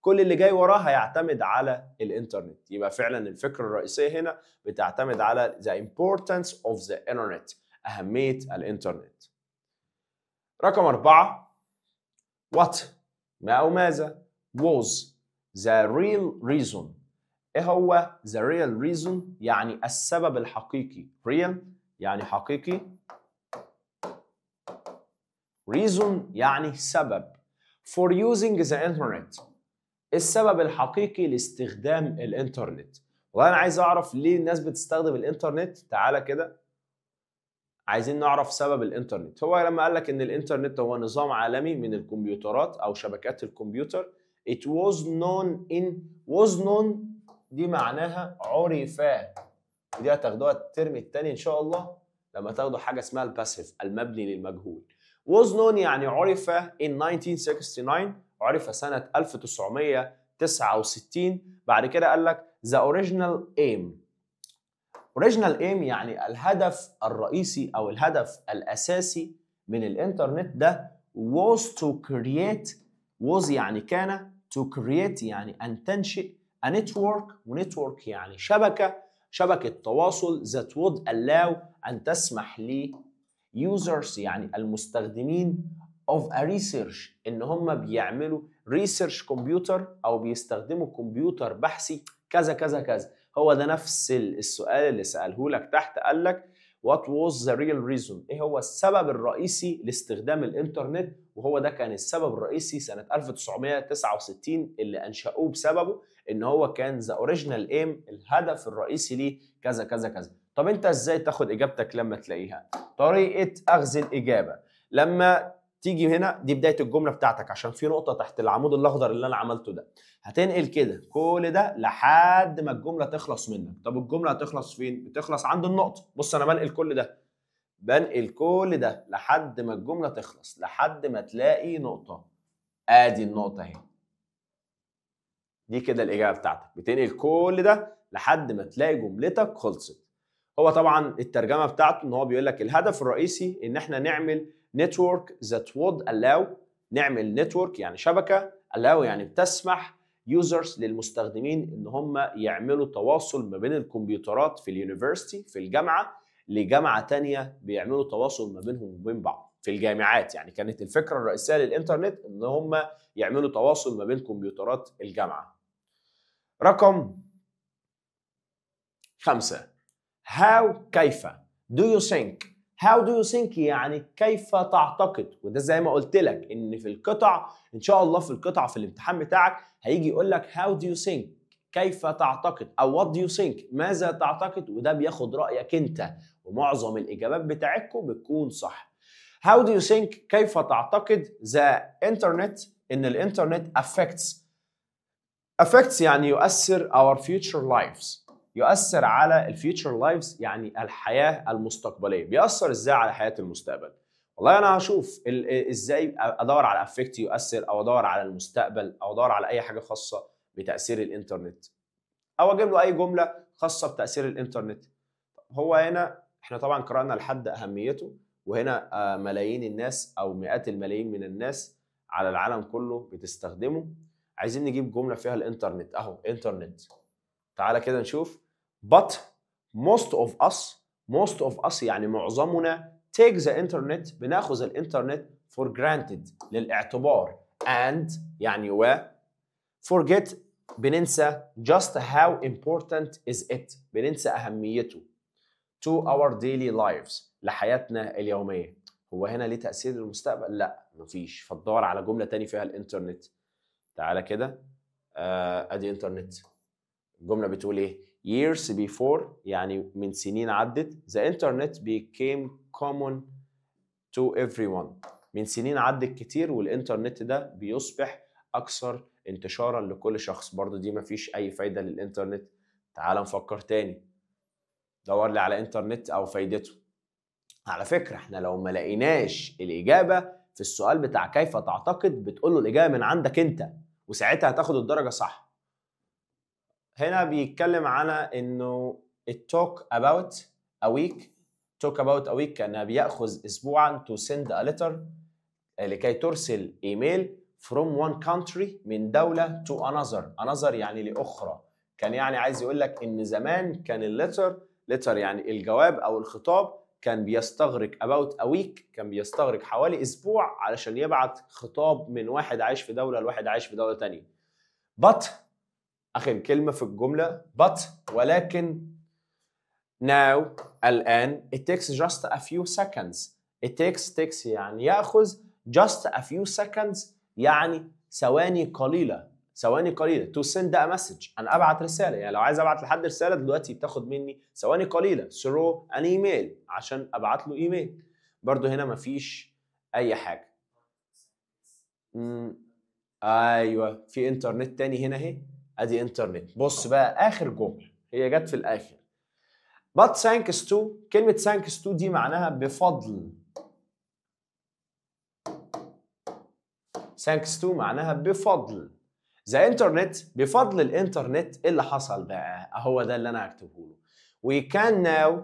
كل اللي جاي وراه هيعتمد على الانترنت. يبقى فعلا الفكرة الرئيسية هنا بتعتمد على the importance of the internet، أهمية الانترنت. رقم 4 what، ما أو ماذا was the real reason. إيه هو the real reason؟ يعني السبب الحقيقي. real يعني حقيقي، reason يعني سبب. for using the internet، السبب الحقيقي لاستخدام الانترنت. والله انا عايز اعرف ليه الناس بتستخدم الانترنت. تعالى كده عايزين نعرف سبب الانترنت. هو لما قال لك ان الانترنت هو نظام عالمي من الكمبيوترات او شبكات الكمبيوتر. it was known دي معناها عرف، ودي هتاخدوها الترم الثاني ان شاء الله لما تاخدوا حاجه اسمها الباسيف، المبني للمجهول. was known يعني عرف in 1969، عرف سنة 1969. بعد كده قال لك the original aim يعني الهدف الرئيسي أو الهدف الأساسي من الإنترنت ده was to create، was يعني كان، to create يعني أن تنشئ a network، ونتورك يعني شبكة تواصل that would allow أن تسمح لي users يعني المستخدمين of a research ان هم بيعملوا research كمبيوتر او بيستخدموا كمبيوتر بحثي كذا كذا كذا. هو ده نفس السؤال اللي سأله لك تحت، قال لك what was the real reason، ايه هو السبب الرئيسي لاستخدام الانترنت. وهو ده كان السبب الرئيسي سنة 1969 اللي انشأوه بسببه ان هو كان the original aim، الهدف الرئيسي ليه كذا كذا كذا. طب انت ازاي تاخد اجابتك لما تلاقيها؟ طريقة اخذ الاجابة لما تيجي هنا، دي بداية الجملة بتاعتك عشان في نقطة تحت العمود الأخضر اللي أنا عملته ده. هتنقل كده كل ده لحد ما الجملة تخلص منك. طب الجملة هتخلص فين؟ بتخلص عند النقطة. بص أنا بنقل كل ده لحد ما الجملة تخلص، لحد ما تلاقي نقطة. آدي النقطة أهي. دي كده الإجابة بتاعتك. بتنقل كل ده لحد ما تلاقي جملتك خلصت. هو طبعا الترجمة بتاعته إن هو بيقول لك الهدف الرئيسي إن إحنا نعمل network that would allow، نعمل نتورك يعني شبكة، allow يعني بتسمح users للمستخدمين ان هم يعملوا تواصل ما بين الكمبيوترات في اليونيفرسيتي في الجامعة لجامعة تانية، بيعملوا تواصل ما بينهم وبين بعض في الجامعات. يعني كانت الفكرة الرئيسية للإنترنت ان هم يعملوا تواصل ما بين كمبيوترات الجامعة. رقم 5 how، كيف. do you think، how do you think يعني كيف تعتقد. وده زي ما قلت لك ان في القطع ان شاء الله، في القطع في الامتحان بتاعك هيجي يقول لك how do you think، كيف تعتقد، او what do you think، ماذا تعتقد. وده بياخد رأيك انت، ومعظم الاجابات بتاعتكم بتكون صح. how do you think كيف تعتقد the internet، ان الانترنت affects يعني يؤثر our future lives، يؤثر على الفيوتشر لايفز يعني الحياه المستقبليه. بيأثر ازاي على حياه المستقبل؟ والله انا هشوف ازاي ادور على افكت يؤثر، او ادور على المستقبل، او ادور على اي حاجه خاصه بتاثير الانترنت، او اجيب له اي جمله خاصه بتاثير الانترنت. هو هنا احنا طبعا قرانا لحد اهميته، وهنا ملايين الناس او مئات الملايين من الناس على العالم كله بتستخدمه. عايزين نجيب جمله فيها الانترنت اهو، انترنت تعالى كده نشوف. But most of us يعني معظمنا take the internet بناخذ الانترنت for granted للاعتبار and يعني و forget بننسى just how important is it بننسى أهميته to our daily lives لحياتنا اليومية. هو هنا ليه تأثير للمستقبل؟ لا مفيش. فتدور على جملة تاني فيها الانترنت. تعالى كده ادي انترنت. الجملة بتقول ايه؟ years before يعني من سنين عدت the internet became common to everyone. من سنين عدت كتير والانترنت ده بيصبح اكثر انتشارا لكل شخص. برضو دي مفيش اي فايدة للانترنت. تعال نفكر تاني. دور لي على انترنت او فايدته. على فكرة احنا لو ما لقيناش الاجابة في السؤال بتاع كيف تعتقد بتقول له الاجابة من عندك انت وساعتها هتاخد الدرجة صح. هنا بيتكلم على انه it took about a week كان بيأخذ اسبوعا to send a letter لكي ترسل ايميل from one country من دولة to another يعني لأخرى. كان يعني عايز يقول لك ان زمان كان الليتر يعني الجواب او الخطاب كان بيستغرق about a week كان بيستغرق حوالي اسبوع علشان يبعت خطاب من واحد عايش في دولة لواحد عايش في دولة تانية. but آخر كلمة في الجملة but ولكن now الآن it takes just a few seconds. it takes يعني يأخذ just a few seconds يعني ثواني قليلة to send a message أنا أبعت رسالة. يعني لو عايز أبعت لحد رسالة دلوقتي بتاخد مني ثواني قليلة through an email عشان أبعت له إيميل. برضو هنا مفيش أي حاجة. أيوة في إنترنت تاني هنا اهي. ادي انترنت. بص بقى اخر جمله هي جت في الاخر but thanks to. كلمه thanks to دي معناها بفضل. thanks to معناها بفضل the internet. بفضل الانترنت اللي حصل بقى اهو ده اللي انا هكتبه له. we can now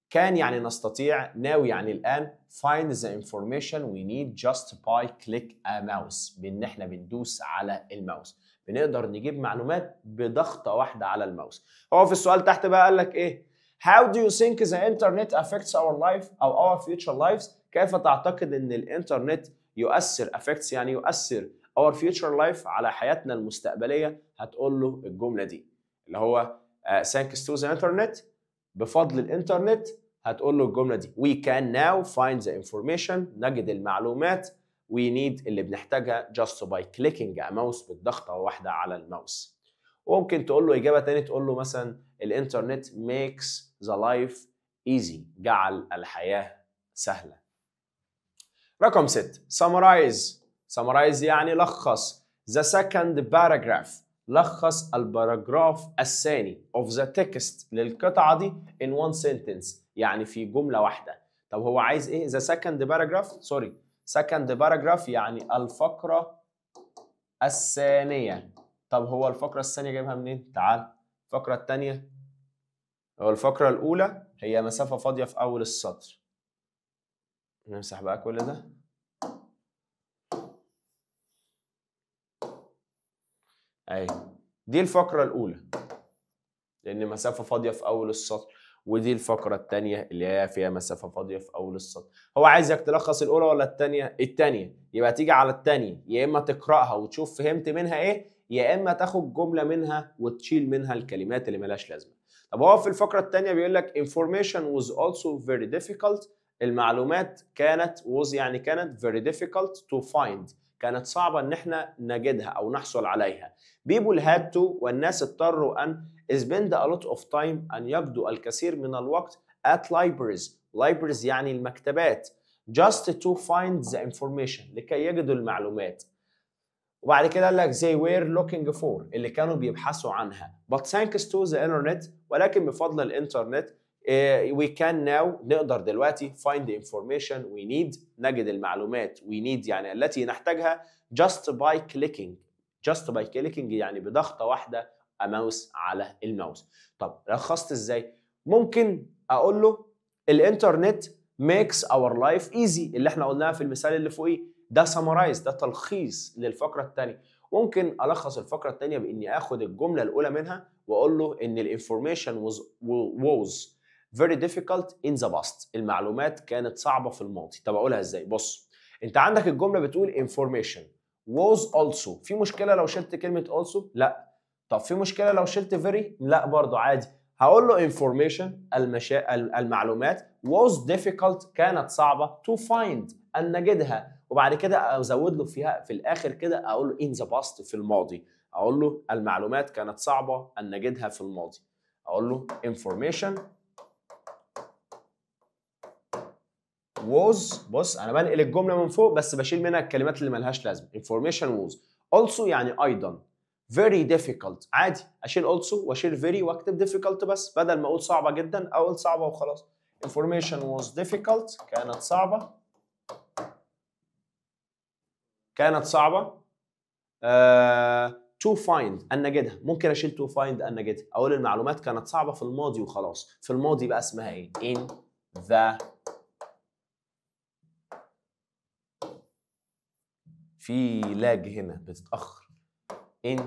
كان يعني نستطيع now يعني الان find the information we need just by click a mouse بان احنا بندوس على الماوس بنقدر نجيب معلومات بضغطة واحدة على الماوس. هو في السؤال تحت بقى قال لك ايه؟ How do you think the internet affects our life أو our future lives؟ كيف تعتقد ان الانترنت يؤثر affects يعني يؤثر our future life على حياتنا المستقبلية؟ هتقول له الجملة دي اللي هو thanks to the internet بفضل الانترنت. هتقول له الجملة دي we can now find the information نجد المعلومات we need اللي بنحتاجها just by clicking a mouse بالضغطة واحدة على الماوس. وممكن تقول له إجابة تانية تقول له مثلا الإنترنت makes the life easy جعل الحياة سهلة. رقم 6 summarize يعني لخص the second paragraph لخص الباراجراف الثاني of the text للقطعة دي in one sentence يعني في جملة واحدة. طب هو عايز إيه؟ the second paragraph يعني الفقرة الثانية. طب هو الفقرة الثانية جايبها منين؟ تعال الفقرة الثانية هو الفقرة الأولى هي مسافة فاضية في أول السطر. نمسح بقى كل ده. أهي دي الفقرة الأولى لأن مسافة فاضية في أول السطر ودي الفقرة الثانية اللي هي فيها مسافة فاضية في أول السطر. هو عايزك تلخص الأولى ولا الثانية؟ الثانية. يبقى تيجي على الثانية يا إما تقرأها وتشوف فهمت منها إيه يا إما تاخد جملة منها وتشيل منها الكلمات اللي ملهاش لازمة. طب هو في الفقرة الثانية بيقول لك information was also very difficult. المعلومات كانت يعني كانت very difficult to find كانت صعبة إن إحنا نجدها أو نحصل عليها. people had to والناس اضطروا أن spend a lot of time أن يقضوا الكثير من الوقت at libraries يعني المكتبات just to find the information لكي يجدوا المعلومات. وبعد كده قال لك they were looking for اللي كانوا بيبحثوا عنها but thanks to the internet ولكن بفضل الإنترنت we can now نقدر دلوقتي find the information we need نجد المعلومات we need يعني التي نحتاجها just by clicking يعني بضغطة واحدة ماوس على الماوس. طب لخصت ازاي؟ ممكن اقول له الانترنت makes our life easy اللي احنا قلناها في المثال اللي فوقيه ده summarize ده تلخيص للفقرة الثانية. ممكن الخص الفقره الثانيه باني اخد الجمله الاولى منها واقول له ان الانفورميشن was very difficult in the past. المعلومات كانت صعبه في الماضي. طب اقولها ازاي؟ بص، انت عندك الجمله بتقول information was also. في مشكله لو شلت كلمه also؟ لا. طب في مشكله لو شلت very؟ لا برضو عادي. هقول له information المعلومات was difficult كانت صعبه to find ان نجدها، وبعد كده ازود له فيها في الاخر كده اقول له in the past في الماضي. اقول له المعلومات كانت صعبه ان نجدها في الماضي. اقول له information was. بص انا بنقل الجمله من فوق بس بشيل منها الكلمات اللي ملهاش لازمه. information was also يعني ايضا. very difficult عادي اشيل also واشيل very واكتب difficult بس، بدل ما اقول صعبه جدا اقول صعبه وخلاص. information was difficult كانت صعبه. كانت صعبه to find ان نجدها. ممكن اشيل to find ان نجدها، اقول المعلومات كانت صعبه في الماضي وخلاص. في الماضي بقى اسمها ايه؟ in the. في لاج هنا بتتاخر. in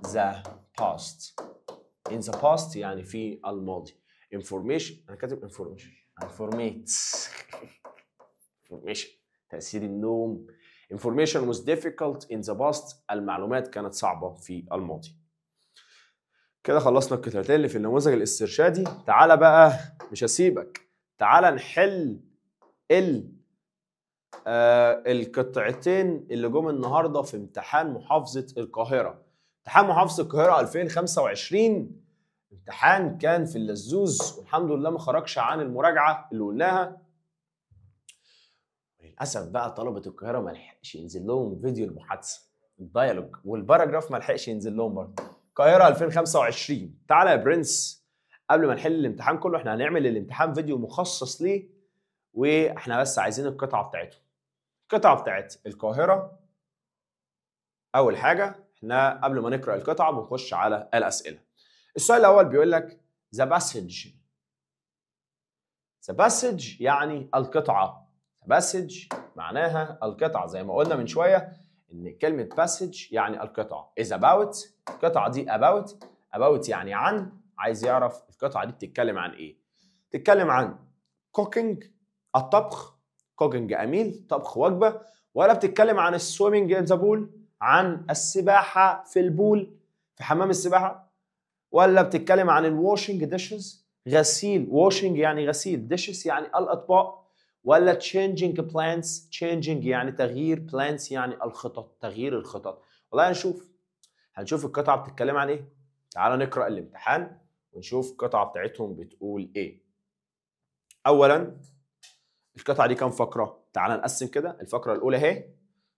the past. in the past يعني في الماضي. information انا كاتب information. information تأثير النوم. information was difficult in the past. المعلومات كانت صعبة في الماضي. كده خلصنا القطعتين اللي في النموذج الاسترشادي. تعالى بقى، مش هسيبك، تعالى نحل القطعتين اللي جم النهارده في امتحان محافظة القاهرة. امتحان محافظة القاهرة 2025 امتحان كان في اللزوز والحمد لله ما خرجش عن المراجعة اللي قلناها. للأسف بقى طلبة القاهرة ما لحقش ينزل لهم فيديو المحادثة، الديالوج والباراجراف ما لحقش ينزل لهم برضه. القاهرة 2025. تعالى يا برنس، قبل ما نحل الامتحان كله احنا هنعمل الامتحان فيديو مخصص ليه، واحنا بس عايزين القطعة بتاعته. القطعة بتاعت القاهرة أول حاجة احنا قبل ما نقرأ القطعة بنخش على الأسئلة. السؤال الأول بيقول لك the passage. the passage يعني القطعة. the passage معناها القطعة، زي ما قلنا من شوية إن كلمة passage يعني القطعة. is about. القطعة دي about يعني عن. عايز يعرف القطعة دي بتتكلم عن إيه؟ بتتكلم عن cooking الطبخ. cooking أميل، طبخ وجبة. ولا بتتكلم عن swimming in the pool عن السباحة في البول في حمام السباحة. ولا بتتكلم عن الواشنج ديشز غسيل. واشنج يعني غسيل، ديشز يعني الأطباق. ولا changing plants. changing يعني تغيير، plants يعني الخطط، تغيير الخطط. والله هنشوف القطعة بتتكلم عن ايه. تعال نقرأ الامتحان ونشوف القطعة بتاعتهم بتقول ايه. اولا القطعة دي كام فقرة؟ تعال نقسم كده. الفقرة الأولى اهي،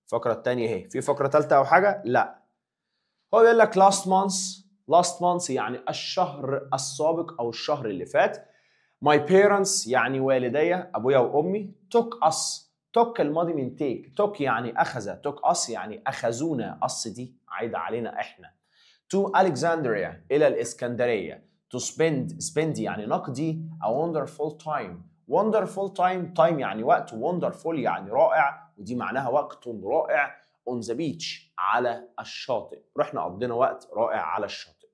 الفقرة الثانية اهي. في فقرة ثالثة أو حاجة؟ لا. هو بيقول لك last month يعني الشهر السابق أو الشهر اللي فات. My parents يعني والدي، أبويا وأمي. took us. took الماضي من take. took يعني أخذ. took us يعني أخذونا. us دي عايدة علينا إحنا. to Alexandria إلى الإسكندرية. to spend يعني نقضي a wonderful time. wonderful time يعني وقت. wonderful يعني رائع، ودي معناها وقت رائع. on the beach على الشاطئ. رحنا قضينا وقت رائع على الشاطئ.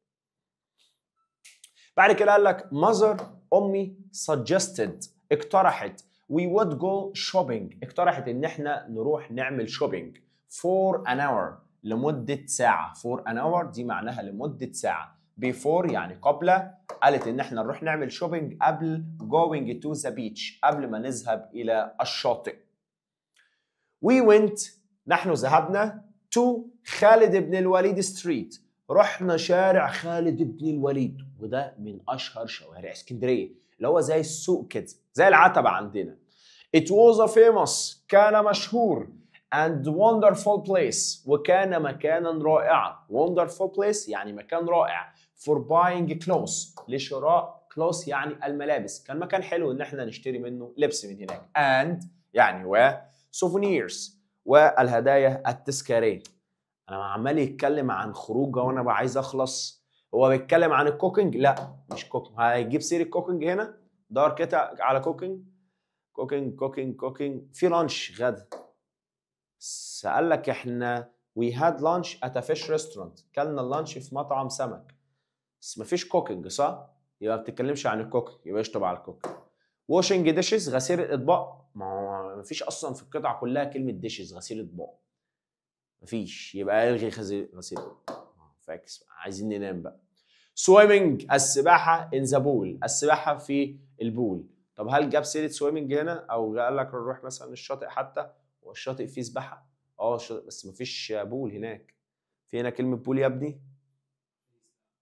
بعد كده قال لك mother أمي suggested اقترحت we would go shopping. اقترحت إن احنا نروح نعمل shopping for an hour لمدة ساعة. for an hour دي معناها لمدة ساعة. before يعني قبل. قالت إن احنا نروح نعمل shopping قبل going to the beach قبل ما نذهب إلى الشاطئ. we went نحن ذهبنا to خالد بن الوليد street. رحنا شارع خالد بن الوليد، وده من أشهر شوارع اسكندرية، اللي هو زي السوق كده، زي العتبة عندنا. It was a famous كان مشهور and wonderful place وكان مكانا رائعا. wonderful place يعني مكان رائع. for buying clothes لشراء clothes يعني الملابس. كان مكان حلو إن احنا نشتري منه لبس من هناك. and يعني و souvenirs والهدايا التذكارية. انا عمال يتكلم عن خروجه وانا بقى عايز اخلص. هو بيتكلم عن الكوكينج؟ لا مش كوكينج. هيجيب سيره الكوكينج هنا. دور كده على كوكينج. في لانش غدا. قال لك احنا we had lunch at a fish restaurant. كلنا اللانش في مطعم سمك. بس مفيش كوكينج صح؟ يبقى ما بتتكلمش عن الكوكينج، يبقى اشطب على الكوكينج. washing dishes غسيل الاطباق. ما مفيش اصلا في القطعه كلها كلمه dishes غسيل اطباق. مفيش، يبقى الغي غسيل فاكس. عايزين ننام بقى. swimming السباحه in the pool، السباحه في البول. طب هل جاب سيره swimming هنا او قال لك نروح مثلا الشاطئ حتى والشاطئ فيه سباحه؟ بس مفيش بول هناك. في هنا كلمه بول يا ابني؟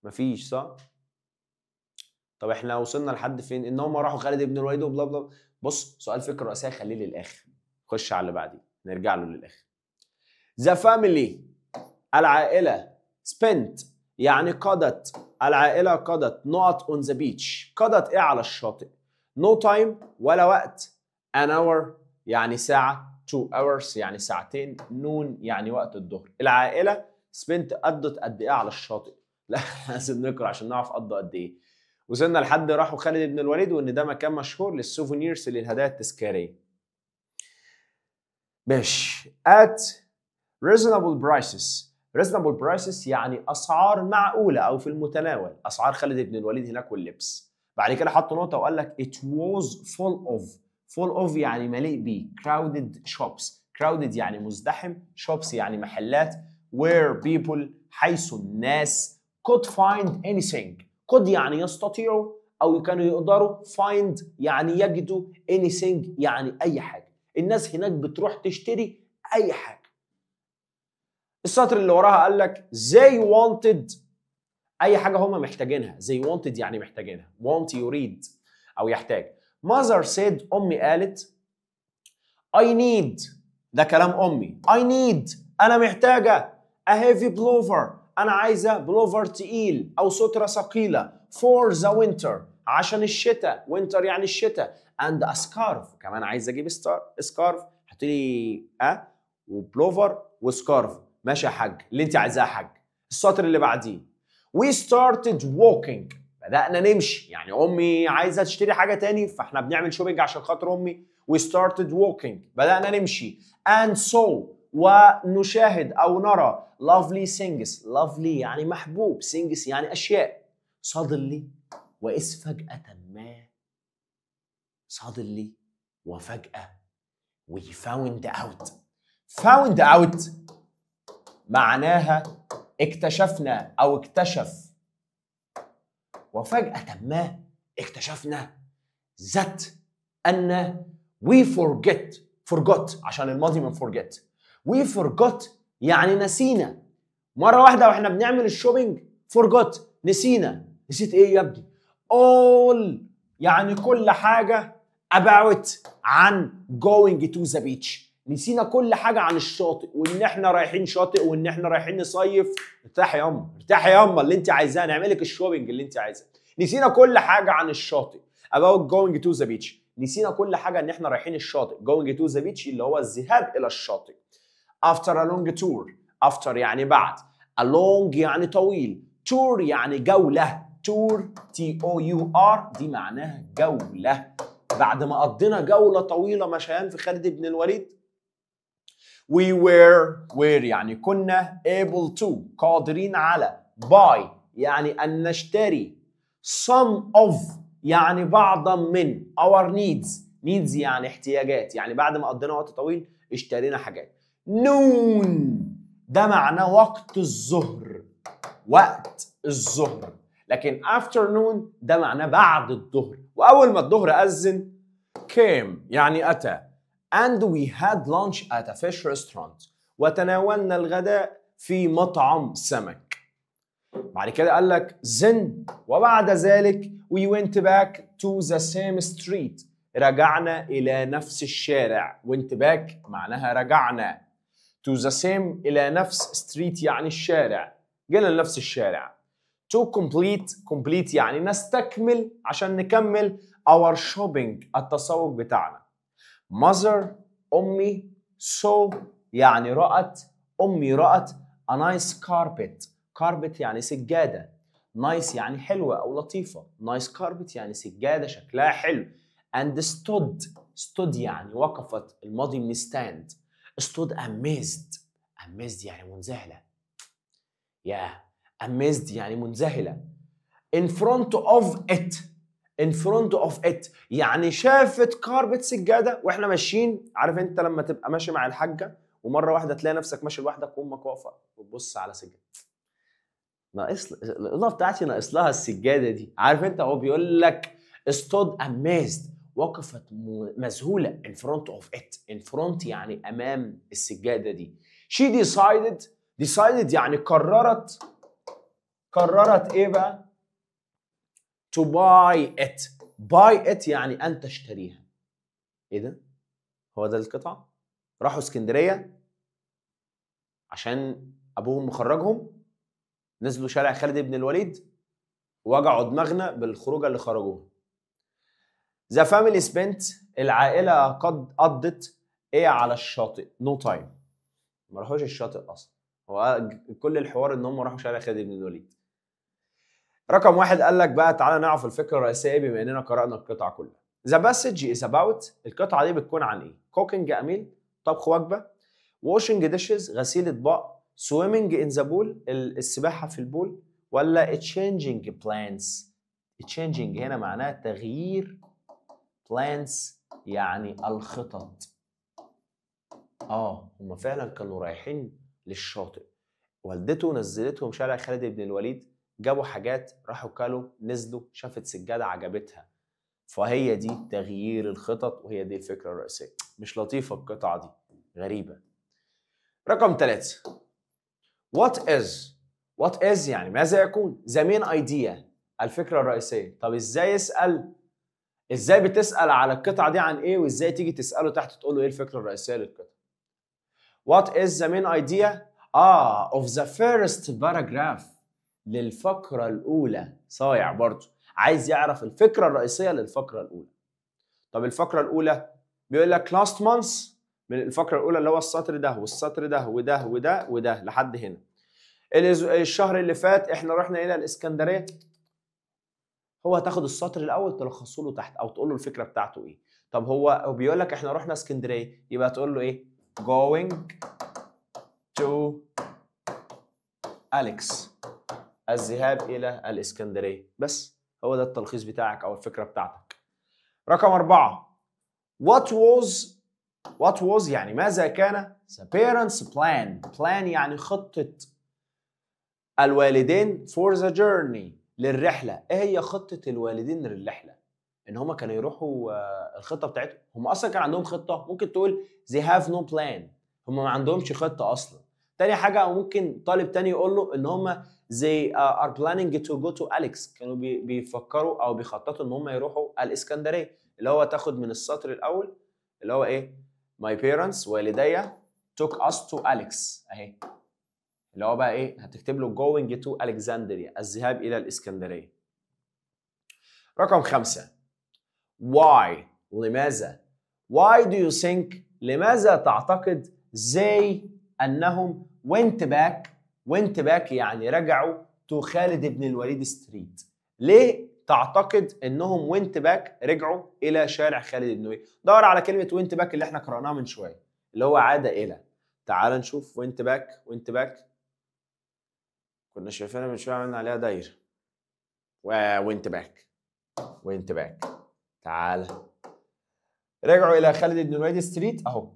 مفيش صح؟ طب احنا وصلنا لحد فين؟ ان هم راحوا خالد بن الوليد وبلا بلا. بص سؤال فكره رئيسيه خليه للاخر، خش على اللي بعديه نرجع له للاخر. The family العائله spent يعني قضت، العائله قضت not on the beach. قضت ايه على الشاطئ؟ no time ولا وقت. an hour يعني ساعه. 2 hours يعني ساعتين. noon يعني وقت الظهر. العائله spent قضت قد ايه على الشاطئ؟ لا لازم نقرا عشان نعرف قضوا قد ايه. وصلنا لحد راحوا خالد بن الوليد وان ده مكان مشهور للسوفينيرز للهدايا التذكاريه. ماشي. at reasonable prices. reasonable prices يعني اسعار معقوله او في المتناول. اسعار خالد بن الوليد هناك واللبس. بعد كده حط نقطه وقال لك it was full of يعني مليء بيه. crowded shops. crowded يعني مزدحم. shops يعني محلات. where people حيث الناس could find anything. could يعني يستطيعوا او كانوا يقدروا. find يعني يجدوا. anything يعني اي حاجه. الناس هناك بتروح تشتري اي حاجه. السطر اللي وراها قال لك they wanted اي حاجه هم محتاجينها. they wanted يعني محتاجينها. want يريد او يحتاج. mother said امي قالت I need ده كلام امي. I need انا محتاجه a heavy pullover انا عايزه بلوفر تقيل او ستره ثقيله. for the winter عشان الشتاء. winter يعني الشتاء. and a scarf كمان عايزه اجيب سكارف. حط لي وبلوفر وسكارف. ماشي يا حاج اللي انت عايزاه يا حاج. السطر اللي بعديه we started walking بدأنا نمشي. يعني امي عايزه تشتري حاجه تاني فاحنا بنعمل شوبينج عشان خاطر امي. we started walking بدأنا نمشي. and so ونشاهد او نرى lovely things. lovely يعني محبوب. things يعني اشياء. suddenly وإذ فجأة ما. suddenly وفجأة. we found out. found out معناها اكتشفنا او اكتشف. وفجأة ما اكتشفنا that أن we forgot عشان الماضي من forget. we forgot يعني نسينا. مرة واحدة واحنا بنعمل الشوبينج forgot نسينا. نسيت ايه يا ابني؟ all يعني كل حاجة about عن going to the beach. نسينا كل حاجة عن الشاطئ وإن إحنا رايحين شاطئ وإن إحنا رايحين نصيف. ارتاحي ياما ارتاحي ياما اللي أنت عايزاه نعملك الشوبينج اللي أنت عايزاه. نسينا كل حاجة عن الشاطئ about going to the beach. نسينا كل حاجة إن إحنا رايحين الشاطئ going to the beach اللي هو الذهاب إلى الشاطئ. after a long tour. after يعني بعد. a long يعني طويل. tour يعني جولة. tour T-O-U-R دي معناها جولة. بعد ما قضينا جولة طويلة مشيان في خالد بن الوليد we were يعني كنا able to قادرين على buy يعني أن نشتري some of يعني بعضا من our needs يعني احتياجات. يعني بعد ما قضينا وقت طويل اشترينا حاجات. noon ده معناه وقت الظهر. وقت الظهر. لكن afternoon ده معناه بعد الظهر. وأول ما الظهر أذن came يعني أتى. and we had lunch at a fish restaurant وتناولنا الغداء في مطعم سمك. بعد كده قال لك then وبعد ذلك we went back to the same street رجعنا إلى نفس الشارع. went back معناها رجعنا. to the same إلى نفس street يعني الشارع. جينا لنفس الشارع. to complete يعني نستكمل عشان نكمل our shopping التسوق بتاعنا. mother أمي saw يعني رأت. أمي رأت a nice carpet يعني سجادة. nice يعني حلوة أو لطيفة. nice carpet يعني سجادة شكلها حلو. and stood يعني وقفت. الماضي من stand. stood amazed. amazed يعني منذهلة. amazed يعني منذهلة. in front of it. in front of it يعني شافت كاربت سجادة واحنا ماشيين. عارف انت لما تبقى ماشي مع الحاجة ومرة واحدة تلاقي نفسك ماشي لوحدك وامك واقفة وتبص على سجادة. ناقص الإضافة بتاعتي ناقص لها السجادة دي. عارف انت هو بيقول لك stood amazed وقفت مذهولة in front of it. in front يعني أمام السجادة دي. she decided يعني قررت ايه بقى؟ to buy it يعني أن تشتريها. ايه ده؟ هو ده القطعة؟ راحوا اسكندرية عشان أبوهم مخرجهم، نزلوا شارع خالد بن الوليد ووجعوا دماغنا بالخروجة اللي خرجوها. The family spent العائلة قد قضت ايه على الشاطئ؟ no time. ما راحوش الشاطئ أصلا. هو كل الحوار إن هم راحوا شارع خالد بن الوليد. رقم 1 قال لك بقى تعالى نعرف الفكرة الرئيسية بما إننا قرأنا القطعة كلها. The passage is about القطعة دي بتكون عن إيه؟ cooking أميل طبخ وجبة، washing dishes غسيل أطباق، swimming in the pool السباحة في البول، ولا changing plans. changing هنا معناها تغيير، plans يعني الخطط. هم فعلا كانوا رايحين للشاطئ، والدته نزلتهم شارع خالد بن الوليد، جابوا حاجات راحوا كلوا نزلوا شافت سجادة عجبتها، فهي دي تغيير الخطط وهي دي الفكرة الرئيسية. مش لطيفة القطعة دي، غريبة. رقم 3 what is يعني ماذا يكون؟ the main idea الفكرة الرئيسية. طب ازاي بتسأل على القطعة دي عن ايه وازاي تيجي تسأله تحت تقول له ايه الفكرة الرئيسية للقطعة؟ what is the main idea of the first paragraph للفقرة الأولى. صايع برضه عايز يعرف الفكرة الرئيسية للفقرة الأولى. طب الفقرة الأولى بيقول لك last month من الفقرة الأولى اللي هو السطر ده والسطر ده وده وده وده لحد هنا. الشهر اللي فات احنا رحنا إلى الإسكندرية. هو هتاخد السطر الأول تلخصه له تحت أو تقول له الفكرة بتاعته إيه. طب هو بيقول لك احنا رحنا اسكندرية يبقى تقول له إيه؟ going to Alex الذهاب إلى الإسكندرية. بس هو ده التلخيص بتاعك أو الفكرة بتاعتك. رقم 4 what was يعني ماذا كان؟ the parents plan يعني خطة الوالدين for the journey للرحلة. إيه هي خطة الوالدين للرحلة؟ إن هما كانوا يروحوا الخطة بتاعتهم. هما أصلا كان عندهم خطة؟ ممكن تقول they have no plan. هما ما عندهمش خطة أصلا. تاني حاجة أو ممكن طالب تاني يقول له إن هما they are planning to go to Alex. كانوا بيفكروا أو بيخططوا إن هما يروحوا الإسكندرية. اللي هو تاخد من السطر الأول اللي هو إيه؟ my parents والدي took us to Alex أهي. اللي هو بقى إيه؟ هتكتب له going to Alexandria الذهاب إلى الإسكندرية. رقم 5 why لماذا؟ why do you think لماذا تعتقد they أنهم went back يعني رجعوا to خالد بن الوليد ستريت. ليه تعتقد انهم went back رجعوا الى شارع خالد بن الوليد؟ دور على كلمة went back اللي احنا قرأناها من شوية اللي هو عاد الى. تعال نشوف went back كنا شايفينها من شوية عملنا عليها دايرة went back. تعال رجعوا الى خالد بن الوليد ستريت اهو.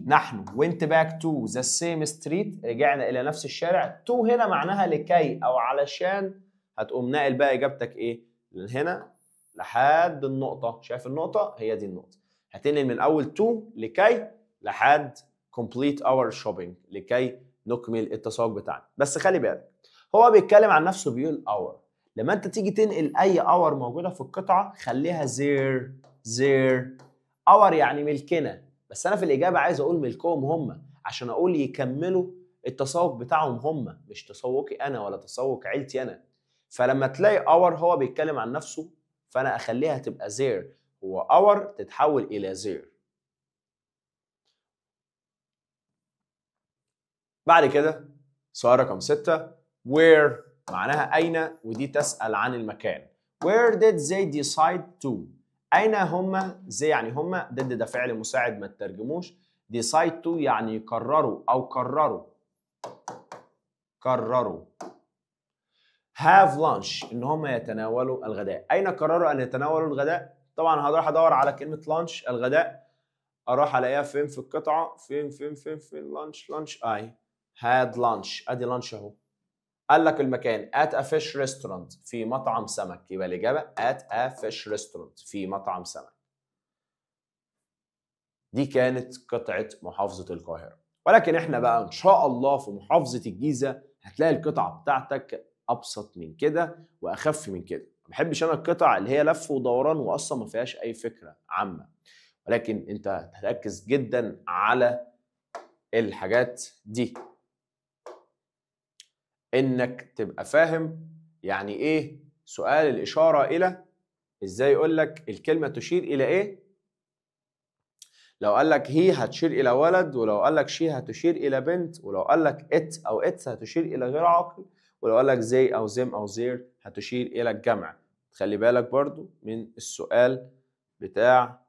نحن went back to the same street رجعنا إلى نفس الشارع. to هنا معناها لكي أو علشان. هتقوم ناقل بقى إجابتك إيه؟ من هنا لحد النقطة. شايف النقطة؟ هي دي النقطة. هتنقل من أول to لكي لحد complete our shopping لكي نكمل التسوق بتاعنا. بس خلي بالك هو بيتكلم عن نفسه بيقول our. لما أنت تيجي تنقل أي our موجودة في القطعة خليها their. our يعني ملكنا. بس أنا في الإجابة عايز أقول ملكهم هم عشان أقول يكملوا التسوق بتاعهم هم مش تسوقي أنا ولا تسوق عيلتي أنا. فلما تلاقي our هو بيتكلم عن نفسه فأنا أخليها تبقى their. هو our تتحول إلى their. بعد كده سؤال رقم 6 where معناها أين ودي تسأل عن المكان. where did they decide to أين هم؟ زي يعني هم ضد ده فعل مساعد ما تترجموش. decide to يعني يقرروا أو قرروا. have lunch إن هم يتناولوا الغداء. أين قرروا أن يتناولوا الغداء؟ طبعا هروح أدور على كلمة lunch الغداء، أروح ألاقيها فين في القطعة؟ فين lunch أي had lunch، أدي lunch أهو. قال لك المكان at a fish restaurant في مطعم سمك، يبقى الإجابة at a fish restaurant في مطعم سمك. دي كانت قطعة محافظة القاهرة، ولكن احنا بقى إن شاء الله في محافظة الجيزة هتلاقي القطعة بتاعتك أبسط من كده وأخف من كده. ما بحبش أنا القطع اللي هي لف ودوران وأصلا ما فيهاش أي فكرة عامة، ولكن أنت هتركز جدا على الحاجات دي، إنك تبقى فاهم يعني إيه سؤال الإشارة إلى، إزاي يقول لك الكلمة تشير إلى إيه. لو قال لك هي هتشير إلى ولد، ولو قال لك شي هتشير إلى بنت، ولو قال لك إت أو إتس هتشير إلى غير عاقل، ولو قال لك زي أو زم أو زير هتشير إلى الجمع. خلي بالك برضو من السؤال بتاع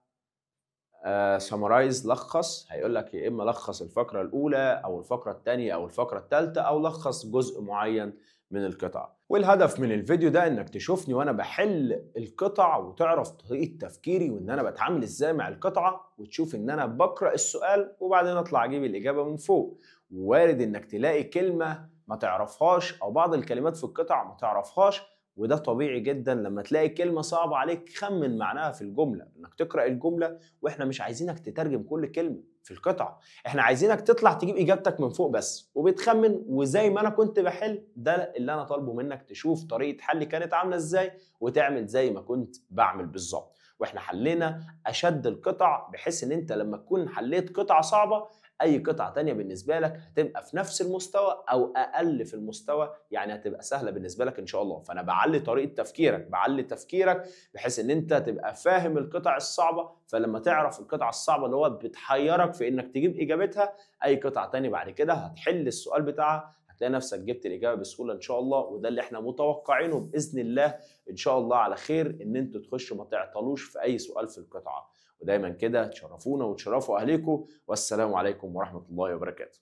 سمرايز لخص، هيقول لك يا إما لخص الفقرة الأولى أو الفقرة الثانية أو الفقرة الثالثة أو لخص جزء معين من القطعة. والهدف من الفيديو ده إنك تشوفني وأنا بحل القطع وتعرف طريقة تفكيري وإن أنا بتعامل إزاي مع القطعة، وتشوف إن أنا بقرأ السؤال وبعدين أطلع أجيب الإجابة من فوق. ووارد إنك تلاقي كلمة ما تعرفهاش أو بعض الكلمات في القطع ما تعرفهاش، وده طبيعي جدا. لما تلاقي كلمة صعبة عليك خمن معناها في الجملة، انك تقرأ الجملة، واحنا مش عايزينك تترجم كل كلمة في القطعة، احنا عايزينك تطلع تجيب اجابتك من فوق بس وبتخمن. وزي ما انا كنت بحل، ده اللي انا طالبه منك، تشوف طريقة حلي كانت عاملة ازاي وتعمل زي ما كنت بعمل بالظبط. واحنا حلينا اشد القطع، بحيث ان انت لما تكون حليت قطعة صعبة اي قطعة تانية بالنسبة لك هتبقى في نفس المستوى او اقل في المستوى، يعني هتبقى سهلة بالنسبة لك ان شاء الله. فانا بعلي طريقة تفكيرك، بعلي تفكيرك بحيث ان انت تبقى فاهم القطع الصعبة، فلما تعرف القطعة الصعبة اللي هو بتحيرك في انك تجيب اجابتها، اي قطعة تانية بعد كده هتحل السؤال بتاعها هتلاقي نفسك جبت الاجابة بسهولة ان شاء الله. وده اللي احنا متوقعينه باذن الله ان شاء الله على خير، ان انتوا تخشوا ما تعطلوش في اي سؤال في القطعة. ودايما كده تشرفونا وتشرفوا اهليكم، والسلام عليكم ورحمة الله وبركاته.